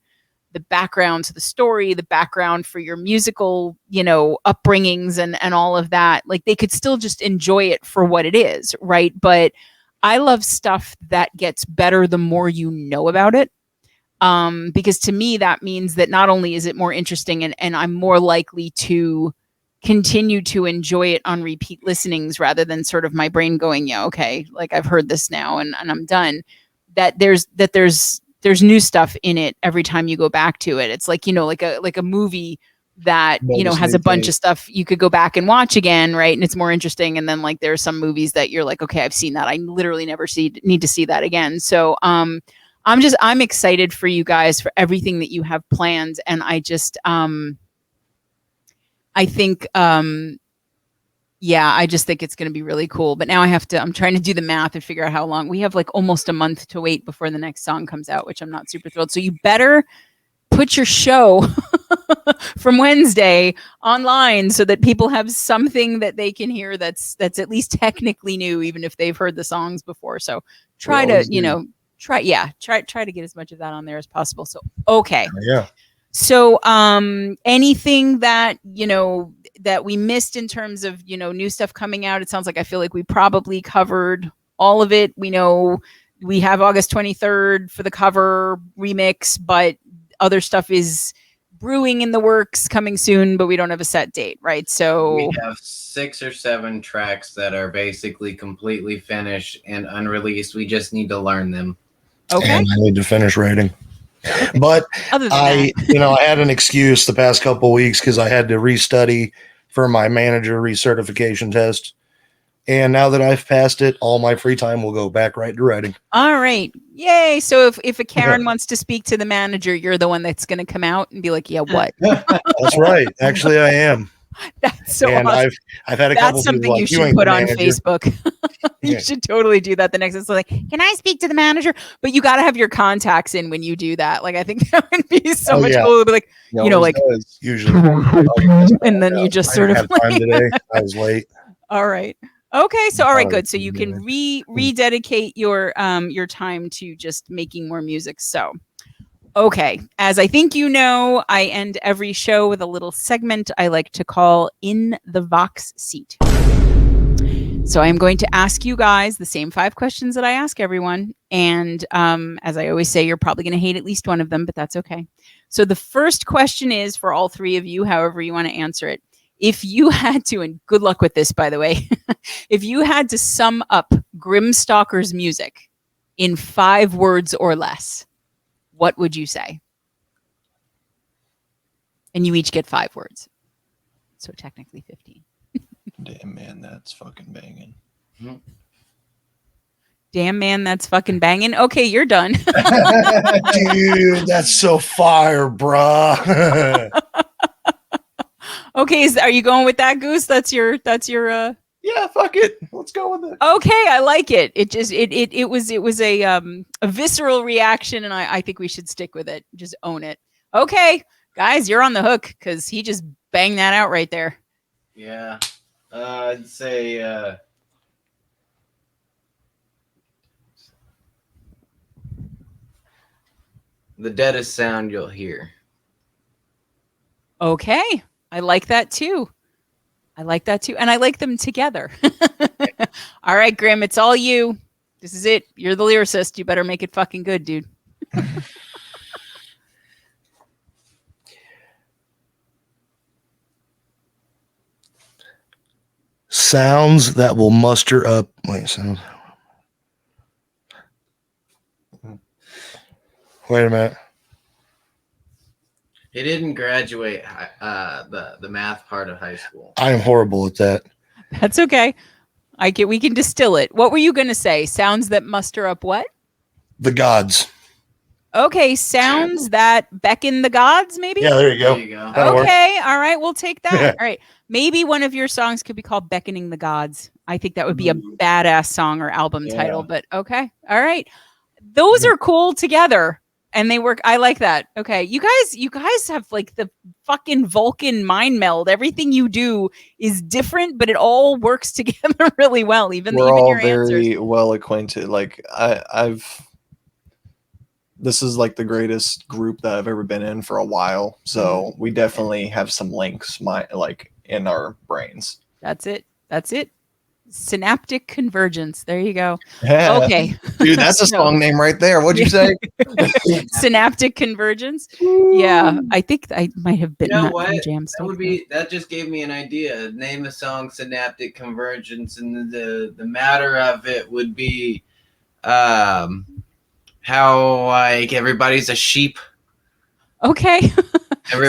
the background to the story, the background for your musical, upbringings and all of that, like they could still just enjoy it for what it is. Right. But I love stuff that gets better the more you know about it. Because to me, that means that not only is it more interesting and I'm more likely to continue to enjoy it on repeat listenings rather than sort of my brain going, yeah, okay, like I've heard this now and I'm done. That there's new stuff in it every time you go back to it. It's like, like a movie that, has a bunch of stuff you could go back and watch again. Right. And it's more interesting. And then like, there's some movies that you're like, okay, I've seen that. I literally never need to see that again. So, I'm excited for you guys for everything that you have planned. And I just, I think, I just think it's going to be really cool. But now I'm trying to do the math and figure out how long. We have like almost a month to wait before the next song comes out, which I'm not super thrilled. So you better put your show from Wednesday online so that people have something that they can hear that's at least technically new, even if they've heard the songs before. So try to get as much of that on there as possible. So, okay. Yeah. So, anything that, that we missed in terms of, new stuff coming out? It sounds like I feel like we probably covered all of it. We know we have August 23rd for the cover remix, but other stuff is brewing in the works, coming soon, but we don't have a set date, right? So we have 6 or 7 tracks that are basically completely finished and unreleased. We just need to learn them. Okay. And I need to finish writing. But Other than I had an excuse the past couple of weeks because I had to restudy for my manager recertification test. And now that I've passed it, all my free time will go back right to writing. All right. Yay. So if a Karen wants to speak to the manager, you're the one that's going to come out and be like, yeah, what? That's right. Actually, I am. That's so and awesome. I've had a couple That's something people you like, should ain't put the on manager." Facebook. You should totally do that the next. It's like, can I speak to the manager? But you got to have your contacts in when you do that. Like, I think that would be so much cooler to be like, Usually. and then you just sort I of didn't have time today. I was late. all right. Okay. So, all right, good. So you can rededicate your time to just making more music. So, okay. As I think I end every show with a little segment I like to call In the Vox Seat. So I'm going to ask you guys the same 5 questions that I ask everyone. And as I always say, you're probably going to hate at least one of them, but that's okay. So the first question is for all 3 of you, however you want to answer it. If you had to, and good luck with this, by the way, if you had to sum up Grimstalker's music in 5 words or less, what would you say? And you each get 5 words. So technically 15. Damn, man, that's fucking banging. Damn, man, that's fucking banging. Okay, you're done. Dude, that's so fire, bruh. Okay, are you going with that, Goose? That's your Yeah, yeah, fuck it. Let's go with it. Okay, I like it. It was a visceral reaction, and I think we should stick with it. Just own it. Okay, guys, you're on the hook because he just banged that out right there. Yeah. I'd say the deadest sound you'll hear. Okay, I like that too. And I like them together. All right, Grimm, it's all you. This is it. You're the lyricist. You better make it fucking good, dude. Sounds that will muster up. Wait, sounds. Wait a minute. He didn't graduate the math part of high school. I am horrible at that. That's okay. We can distill it. What were you going to say? Sounds that muster up what? The gods. Okay, sounds that beckon the gods, maybe? Yeah, there you go. There you go. That'll work. Okay, all right, we'll take that. All right. Maybe one of your songs could be called Beckoning the Gods. I think that would be a badass song or album title, but okay. All right. Those are cool together and they work. I like that. Okay. You guys have like the fucking Vulcan mind meld. Everything you do is different, but it all works together really well. Even We're all your very answers. well acquainted. Like this is like the greatest group that I've ever been in for a while. So we definitely have some links in our brains. That's it. Synaptic convergence. There you go. Yeah. Okay. Dude, that's a song name right there. What'd you say? Synaptic convergence. Yeah. I think I might have been You know what? jam That just gave me an idea. Name a song Synaptic Convergence, and the matter of it would be how like everybody's a sheep. Okay.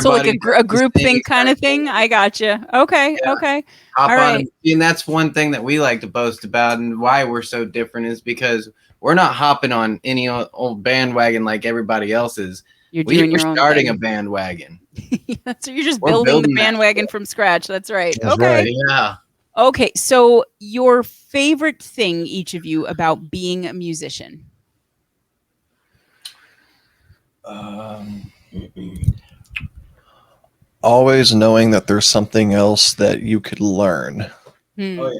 So like a group think kind of thing. I gotcha. Okay. Yeah. Okay. Hop All on right. and that's one thing that we like to boast about, and why we're so different is because we're not hopping on any old bandwagon like everybody else is. You're doing We're your own starting thing. a bandwagon. So you're just We're building the building that. bandwagon from scratch. That's right. That's Okay. right. Yeah. Okay. So your favorite thing, each of you, about being a musician? Always knowing that there's something else that you could learn. Oh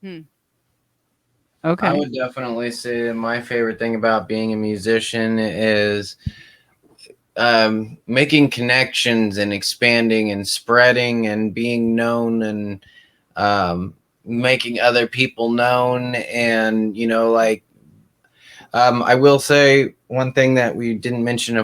yeah. Okay. I would definitely say my favorite thing about being a musician is making connections and expanding and spreading and being known and making other people known. And, I will say one thing that we didn't mention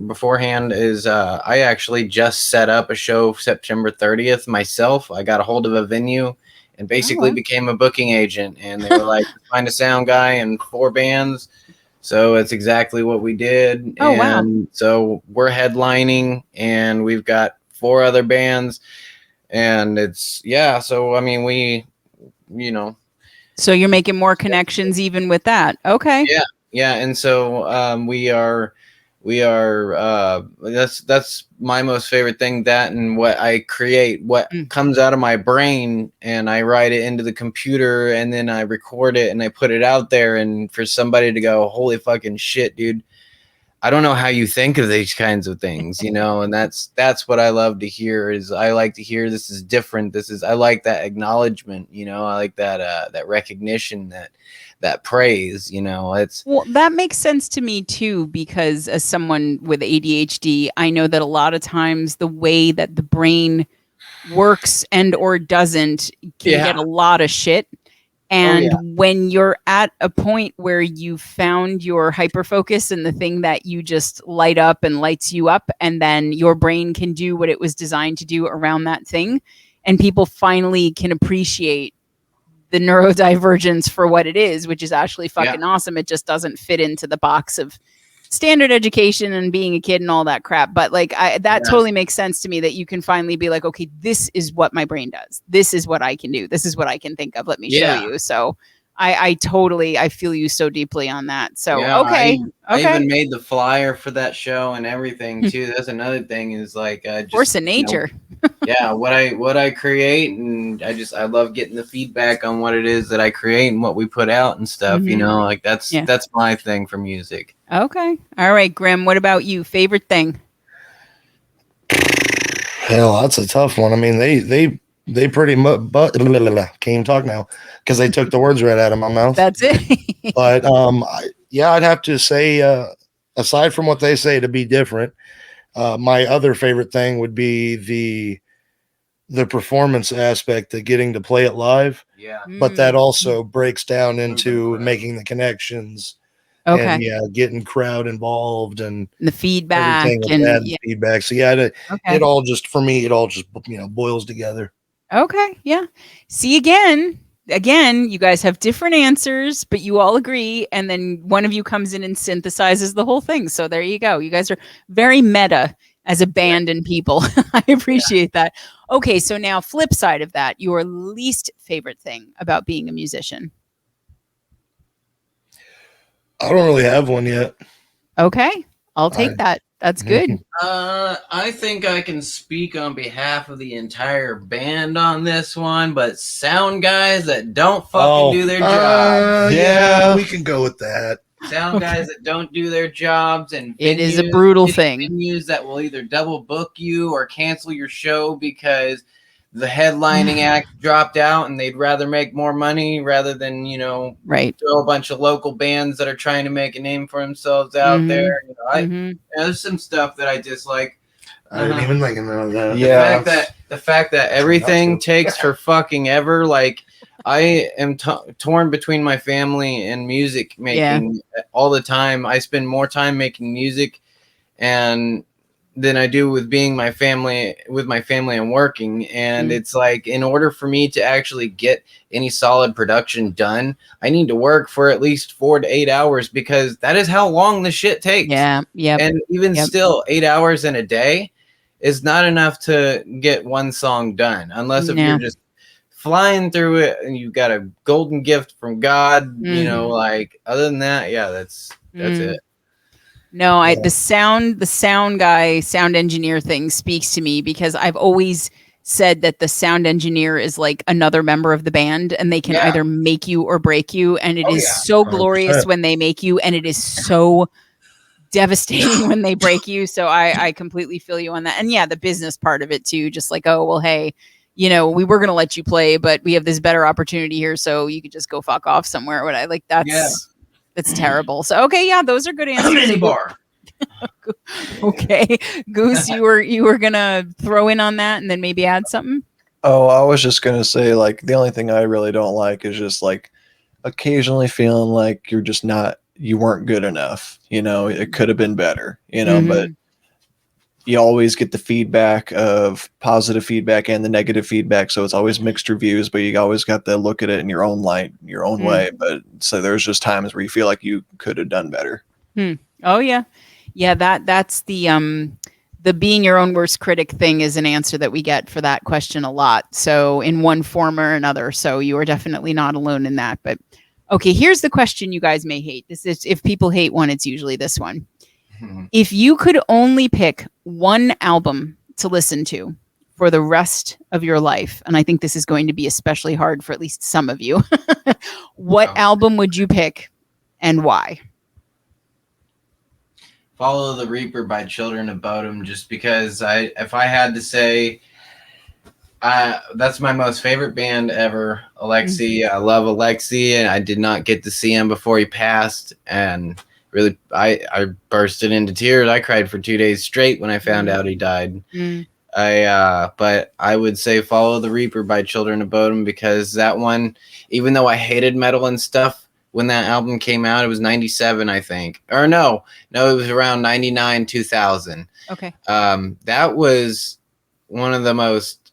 beforehand is I actually just set up a show September 30th myself. I got a hold of a venue and basically became a booking agent, and they were like, find a sound guy and 4 bands. So it's exactly what we did. Oh, wow. So we're headlining and we've got 4 other bands, and it's, yeah. So, I mean, So you're making more connections even with that. Okay. yeah. And so we are that's my most favorite thing, that and what I create, what comes out of my brain, and I write it into the computer and then I record it and I put it out there, and for somebody to go, holy fucking shit, dude, I don't know how you think of these kinds of things, and that's what I love to hear. Is I like to hear this is different. I like that acknowledgement, I like that recognition, that praise, Well, that makes sense to me too, because as someone with ADHD, I know that a lot of times the way that the brain works and or doesn't can get a lot of shit. And when you're at a point where you found your hyperfocus and the thing that you just light up and lights you up, and then your brain can do what it was designed to do around that thing, and people finally can appreciate the neurodivergence for what it is, which is actually fucking awesome. It just doesn't fit into the box of standard education and being a kid and all that crap. But totally makes sense to me that you can finally be like, okay, this is what my brain does. This is what I can do. This is what I can think of. Let me show you. So I feel you so deeply on that. So, okay. I even made the flyer for that show and everything too. That's another thing, is like, force of nature. Yeah, what I create, and I love getting the feedback on what it is that I create and what we put out and stuff. You Mhm. know, like that's Yeah. my thing for music. Okay. All right, Grimm. What about you? Favorite thing? Hell, that's a tough one. I mean, they pretty much, but can't even talk now because they took the words right out of my mouth. That's it. But yeah, I'd have to say, aside from what they say to be different, my other favorite thing would be the performance aspect, the getting to play it live. Yeah. But that Mm. also breaks down into crowd. making the connections Okay. and getting crowd involved and The feedback everything with and that and yeah. feedback. So yeah, Okay. it all just for me, it all just boils together. Okay. Yeah. See, again, you guys have different answers, but you all agree. And then one of you comes in and synthesizes the whole thing. So there you go. You guys are very meta as a band and people. I appreciate that. Okay. So now, flip side of that, your least favorite thing about being a musician. I don't really have one yet. Okay. I'll take that. That's good. I think I can speak on behalf of the entire band on this one, but sound guys that don't fucking do their job. Yeah, we can go with that. Sound guys that don't do their jobs, and It is a brutal shitty thing. Venues that will either double book you or cancel your show because the headlining act dropped out and they'd rather make more money rather than, Right. throw a bunch of local bands that are trying to make a name for themselves out there. There's some stuff that I dislike. I didn't even think about that. Yeah. The fact that everything takes for fucking ever. Like, I am torn between my family and music making all the time. I spend more time making music than I do with my family and working. And it's like, in order for me to actually get any solid production done, I need to work for at least 4 to 8 hours because that is how long the shit takes. Yeah. Yep. And even still, 8 hours in a day is not enough to get one song done, unless if you're just flying through it and you've got a golden gift from God, like, other than that, that's it. No, the sound engineer thing speaks to me because I've always said that the sound engineer is like another member of the band and they can either make you or break you. And it is so glorious 100%. when they make you, and it is so devastating when they break you. So I completely feel you on that. And yeah, the business part of it too, just like, oh, well, hey, we were going to let you play, but we have this better opportunity here. So you could just go fuck off somewhere. What I like, that's terrible. So, okay. Yeah. Those are good answers. Bar. Okay. Goose, you were going to throw in on that and then maybe add something. Oh, I was just going to say, like, the only thing I really don't like is just like occasionally feeling like you weren't good enough. It could have been better, but you always get the feedback of positive feedback and the negative feedback. So it's always mixed reviews, but you always got to look at it in your own light, your own way. But so there's just times where you feel like you could have done better. Oh yeah. Yeah. That's the being your own worst critic thing is an answer that we get for that question a lot. So in one form or another. So you are definitely not alone in that, but okay, here's the question you guys may hate. This is, if people hate one, it's usually this one. If you could only pick one album to listen to for the rest of your life, and I think this is going to be especially hard for at least some of you, what album would you pick and why? Follow the Reaper by Children of Bodom, just because if I had to say, that's my most favorite band ever, Alexi. I love Alexi, and I did not get to see him before he passed, and really, I bursted into tears. I cried for 2 days straight when I found out he died. But I would say Follow the Reaper by Children of Bodom, because that one, even though I hated metal and stuff, when that album came out, it was 97, I think. Or no, it was around 99, 2000. Okay. That was one of the most,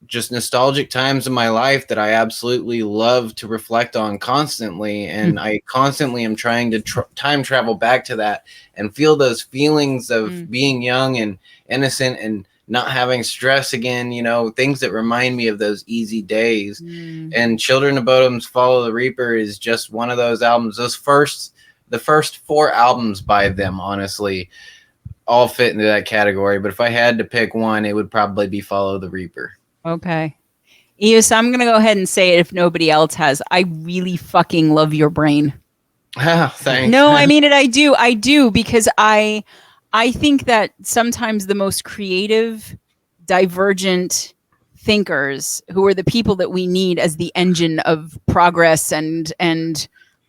just nostalgic times in my life that I absolutely love to reflect on constantly. And I constantly am trying to time travel back to that and feel those feelings of being young and innocent and not having stress again, things that remind me of those easy days. And Children of Bodom's Follow the Reaper is just one of those albums. The first 4 albums by them, honestly, all fit into that category. But if I had to pick one, it would probably be Follow the Reaper. Okay. Eos, I'm going to go ahead and say it if nobody else has. I really fucking love your brain. Oh, thanks. No, I mean it. I do because I think that sometimes the most creative, divergent thinkers, who are the people that we need as the engine of progress and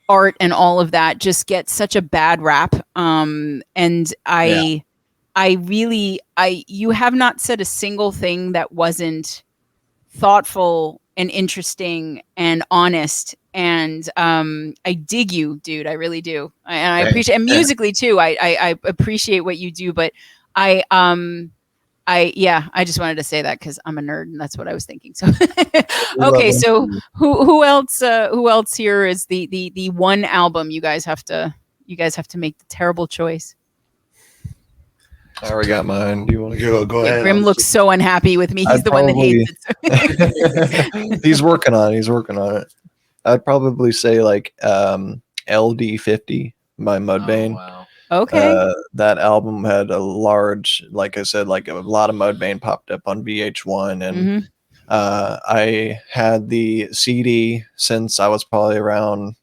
art and all of that, just get such a bad rap. And I really, you have not said a single thing that wasn't thoughtful and interesting and honest. And I dig you, dude. I really do. And I appreciate, and musically too. I appreciate what you do, but I just wanted to say that because I'm a nerd and that's what I was thinking. So okay, so who else here is the one album you guys have to make the terrible choice? I already got mine. Do you want to Go ahead. Grim looks so unhappy with me. He's the one that hates it. He's working on it. I'd probably say like LD50 by Mudvayne. Oh, wow. Okay. That album had a large, like I said, like a lot of Mudvayne popped up on VH1, and I had the CD since I was probably around,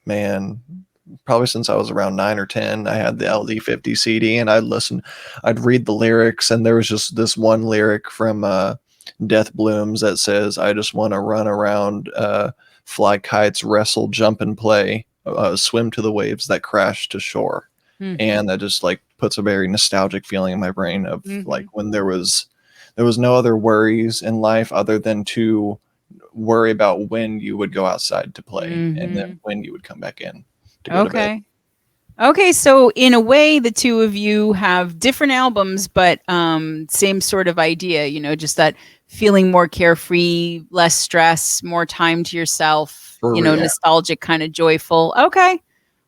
since I was around 9 or 10. I had the LD50 CD, and I'd read the lyrics, and there was just this one lyric from Death Blooms that says, "I just want to run around, fly kites, wrestle, jump and play, swim to the waves that crash to shore." And that just like puts a very nostalgic feeling in my brain of like when there was no other worries in life other than to worry about when you would go outside to play and then when you would come back in to go to bed. Okay, so in a way the two of you have different albums, but same sort of idea, just that feeling more carefree, less stress, more time to yourself, nostalgic, kind of joyful. Okay.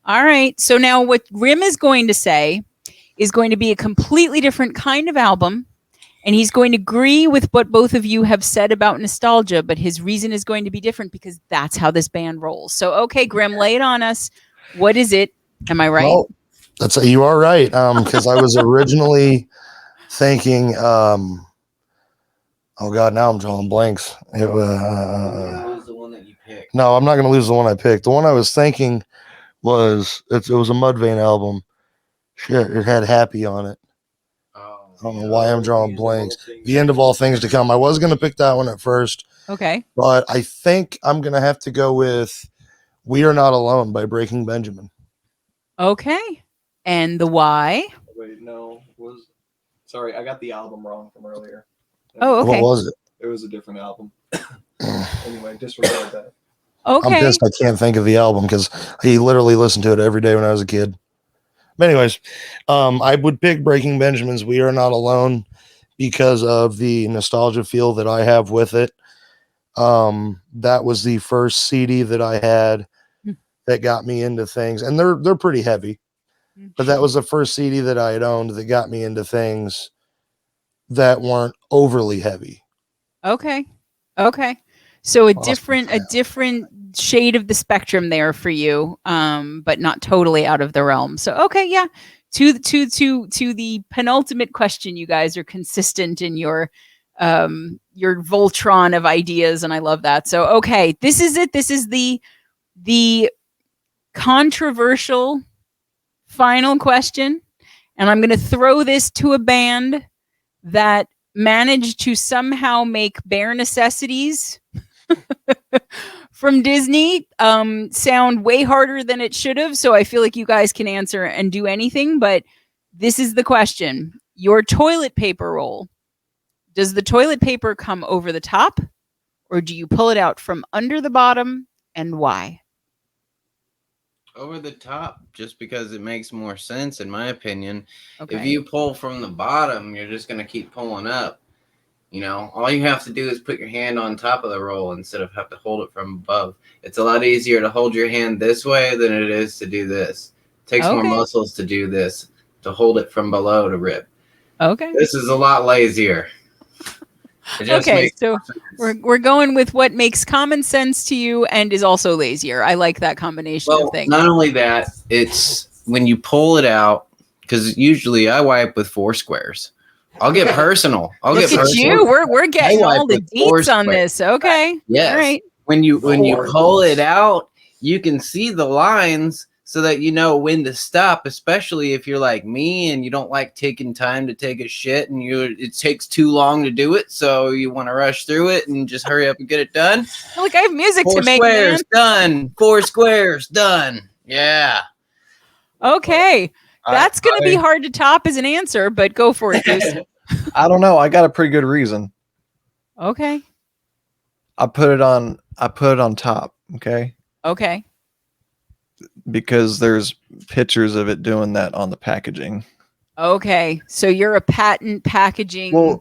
All right. So now what Grimm is going to say is going to be a completely different kind of album. And he's going to agree with what both of you have said about nostalgia, but his reason is going to be different because that's how this band rolls. So, okay, Grimm, lay it on us. What is it? Am I right? Well, you are right. Because I was originally thinking, oh God, now I'm drawing blanks. It was the one that you picked. No, I'm not going to lose the one I picked. The one I was thinking was it was a Mudvayne album. Shit, it had Happy on it. I don't know why I'm drawing blanks. The End of All Things to Come. I was going to pick that one at first. Okay. But I think I'm going to have to go with We Are Not Alone by Breaking Benjamin. Okay. And the why? Wait, no. Sorry, I got the album wrong from earlier. Oh, okay. What was it? It was a different album. Anyway, disregard that. Okay. I'm pissed I can't think of the album because he literally listened to it every day when I was a kid. But anyways, I would pick Breaking Benjamin's We Are Not Alone because of the nostalgia feel that I have with it. That was the first CD that I had that got me into things, and they're pretty heavy. But that was the first CD that I had owned that got me into things that weren't overly heavy. Okay. So a different shade of the spectrum there for you, but not totally out of the realm. So okay, yeah. To the penultimate question, you guys are consistent in your Voltron of ideas, and I love that. So okay, this is it. This is the controversial final question, and I'm going to throw this to a band that managed to somehow make Bare Necessities from Disney sound way harder than it should have. So I feel like you guys can answer and do anything, but this is the question. Your toilet paper roll. Does the toilet paper come over the top, or do you pull it out from under the bottom, and why? Over the top, just because it makes more sense, in my opinion. Okay. If you pull from the bottom, you're just going to keep pulling up. All you have to do is put your hand on top of the roll instead of have to hold it from above. It's a lot easier to hold your hand this way than it is to do this. It takes more muscles to do this, to hold it from below to rip. Okay. This is a lot lazier. Okay, so we're going with what makes common sense to you and is also lazier. I like that combination of things. Not only that, it's when you pull it out, because usually I wipe with 4 squares. I'll get personal. Look at you. We're getting all the deets on this. Okay. Yes. All right. When you pull it out, you can see the lines so that you know when to stop, especially if you're like me and you don't like taking time to take a shit and it takes too long to do it, so you want to rush through it and just hurry up and get it done. Look, I have music 4 to make, squares, man. done. 4 squares, done. Yeah. Okay. That's going to be hard to top as an answer, but go for it, Goose. I don't know. I got a pretty good reason. Okay. I put it on top. Okay. Okay. Because there's pictures of it doing that on the packaging. Okay. So you're a patent packaging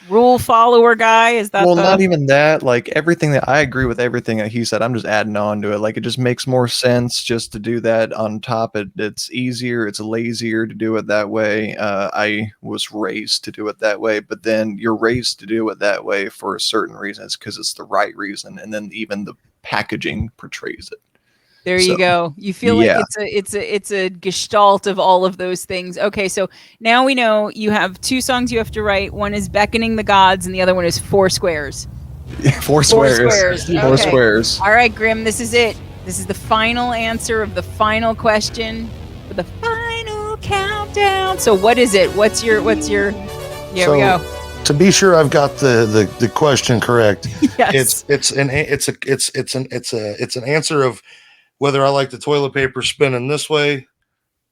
rule follower guy? Is that not even that. Like everything that I agree with everything that he said. I'm just adding on to it. Like it just makes more sense just to do that on top. It's easier. It's lazier to do it that way. I was raised to do it that way, but then you're raised to do it that way for a certain reason. It's because it's the right reason, and then even the packaging portrays it. There you go. You feel like it's a gestalt of all of those things. Okay, so now we know you have 2 songs you have to write. One is Beckoning the Gods, and the other one is 4 Squares. 4 squares. 4 squares. All right, Grimm, this is it. This is the final answer of the final question for the final countdown. So what is it? What's your Here we go. To be sure I've got the question correct. Yes. It's an answer of whether I like the toilet paper spinning this way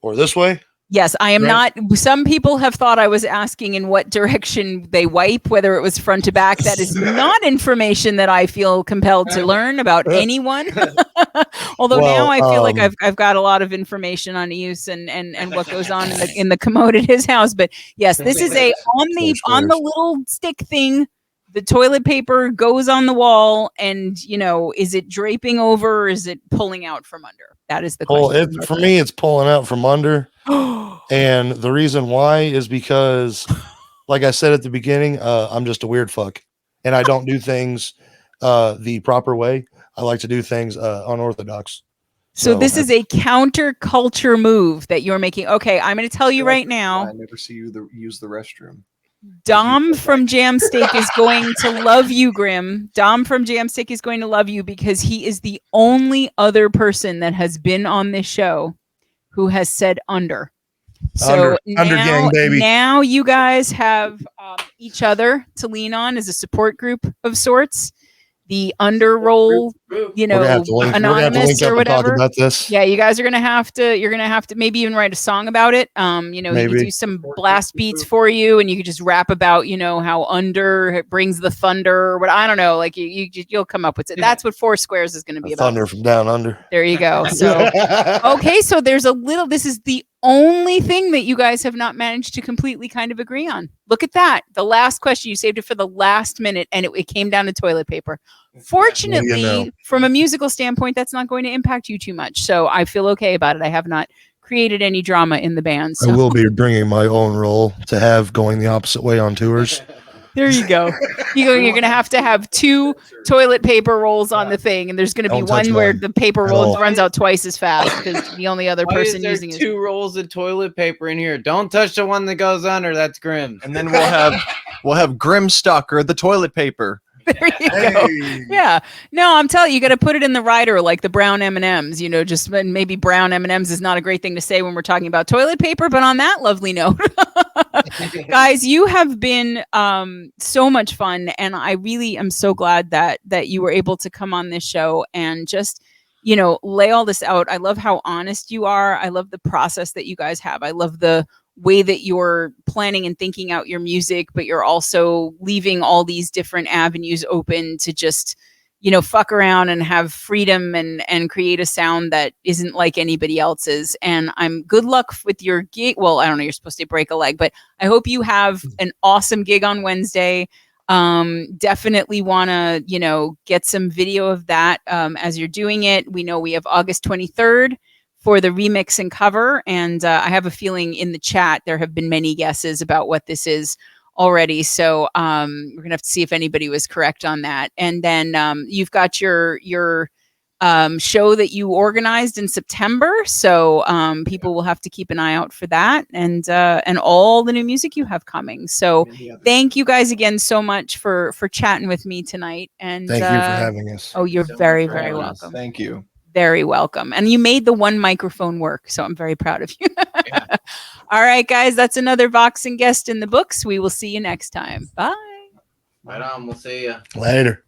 or this way. Yes, I am not. Some people have thought I was asking in what direction they wipe, whether it was front to back. That is not information that I feel compelled to learn about anyone. Although now I feel like I've got a lot of information on use and what goes on in the commode at his house. But yes, this is on the little stick thing. The toilet paper goes on the wall, and is it draping over or is it pulling out from under? That is the question. For me, it's pulling out from under. And the reason why is because, like I said at the beginning, I'm just a weird fuck, and I don't do things the proper way. I like to do things unorthodox. So this is a counterculture move that you're making. Okay, I'm going to tell you right now. I never see you use the restroom. Dom from Jamsteak is going to love you, Grimm. Dom from Jamsteak is going to love you because he is the only other person that has been on this show who has said under. So under gang, baby. Now you guys have each other to lean on as a support group of sorts. The under roll, anonymous or whatever. Talk about this. Yeah, you guys are gonna have to. You're gonna have to maybe even write a song about it. He could do some blast beats for you, and you could just rap about how under it brings the thunder. Or what I don't know. Like you'll come up with it. That's what 4 Squares is going to be about. Thunder from down under. There you go. So okay, so there's a little. This is the only thing that you guys have not managed to completely kind of agree on. Look at that. The last question, you saved it for the last minute, and it came down to toilet paper. Fortunately, from a musical standpoint, that's not going to impact you too much. So I feel okay about it. I have not created any drama in the band. So. I will be bringing my own roll to have going the opposite way on tours. There you go. You're going to have 2 toilet paper rolls on the thing, and there's going to be one where the paper roll runs out twice as fast because the only other person using it. 2 rolls of toilet paper in here. Don't touch the one that goes under. That's Grimm. And then we'll have GrimmstalkeR, the toilet paper. There you go. Yeah. No, I'm telling you, you got to put it in the rider like the brown M&Ms. Just maybe brown M&Ms is not a great thing to say when we're talking about toilet paper. But on that lovely note, guys, you have been so much fun, and I really am so glad that you were able to come on this show and just lay all this out. I love how honest you are. I love the process that you guys have. I love the way that you're planning and thinking out your music, but you're also leaving all these different avenues open to just, fuck around and have freedom and create a sound that isn't like anybody else's. And I'm good luck with your gig. Well, I don't know, you're supposed to break a leg, but I hope you have an awesome gig on Wednesday. Definitely want to, get some video of that as you're doing it. We know we have August 23rd. For the remix and cover. And I have a feeling in the chat, there have been many guesses about what this is already. So we're going to have to see if anybody was correct on that. And then you've got your show that you organized in September. So people will have to keep an eye out for that, and all the new music you have coming. So thank you guys again so much for chatting with me tonight. And Thank you for having us. Oh, you're So very, much for very having us. welcome. Thank you. Very welcome. And you made the one microphone work, so I'm very proud of you. Yeah. All right, guys, that's another Vox and Guest in the books. We will see you next time. Bye. Right on. We'll see ya. Later.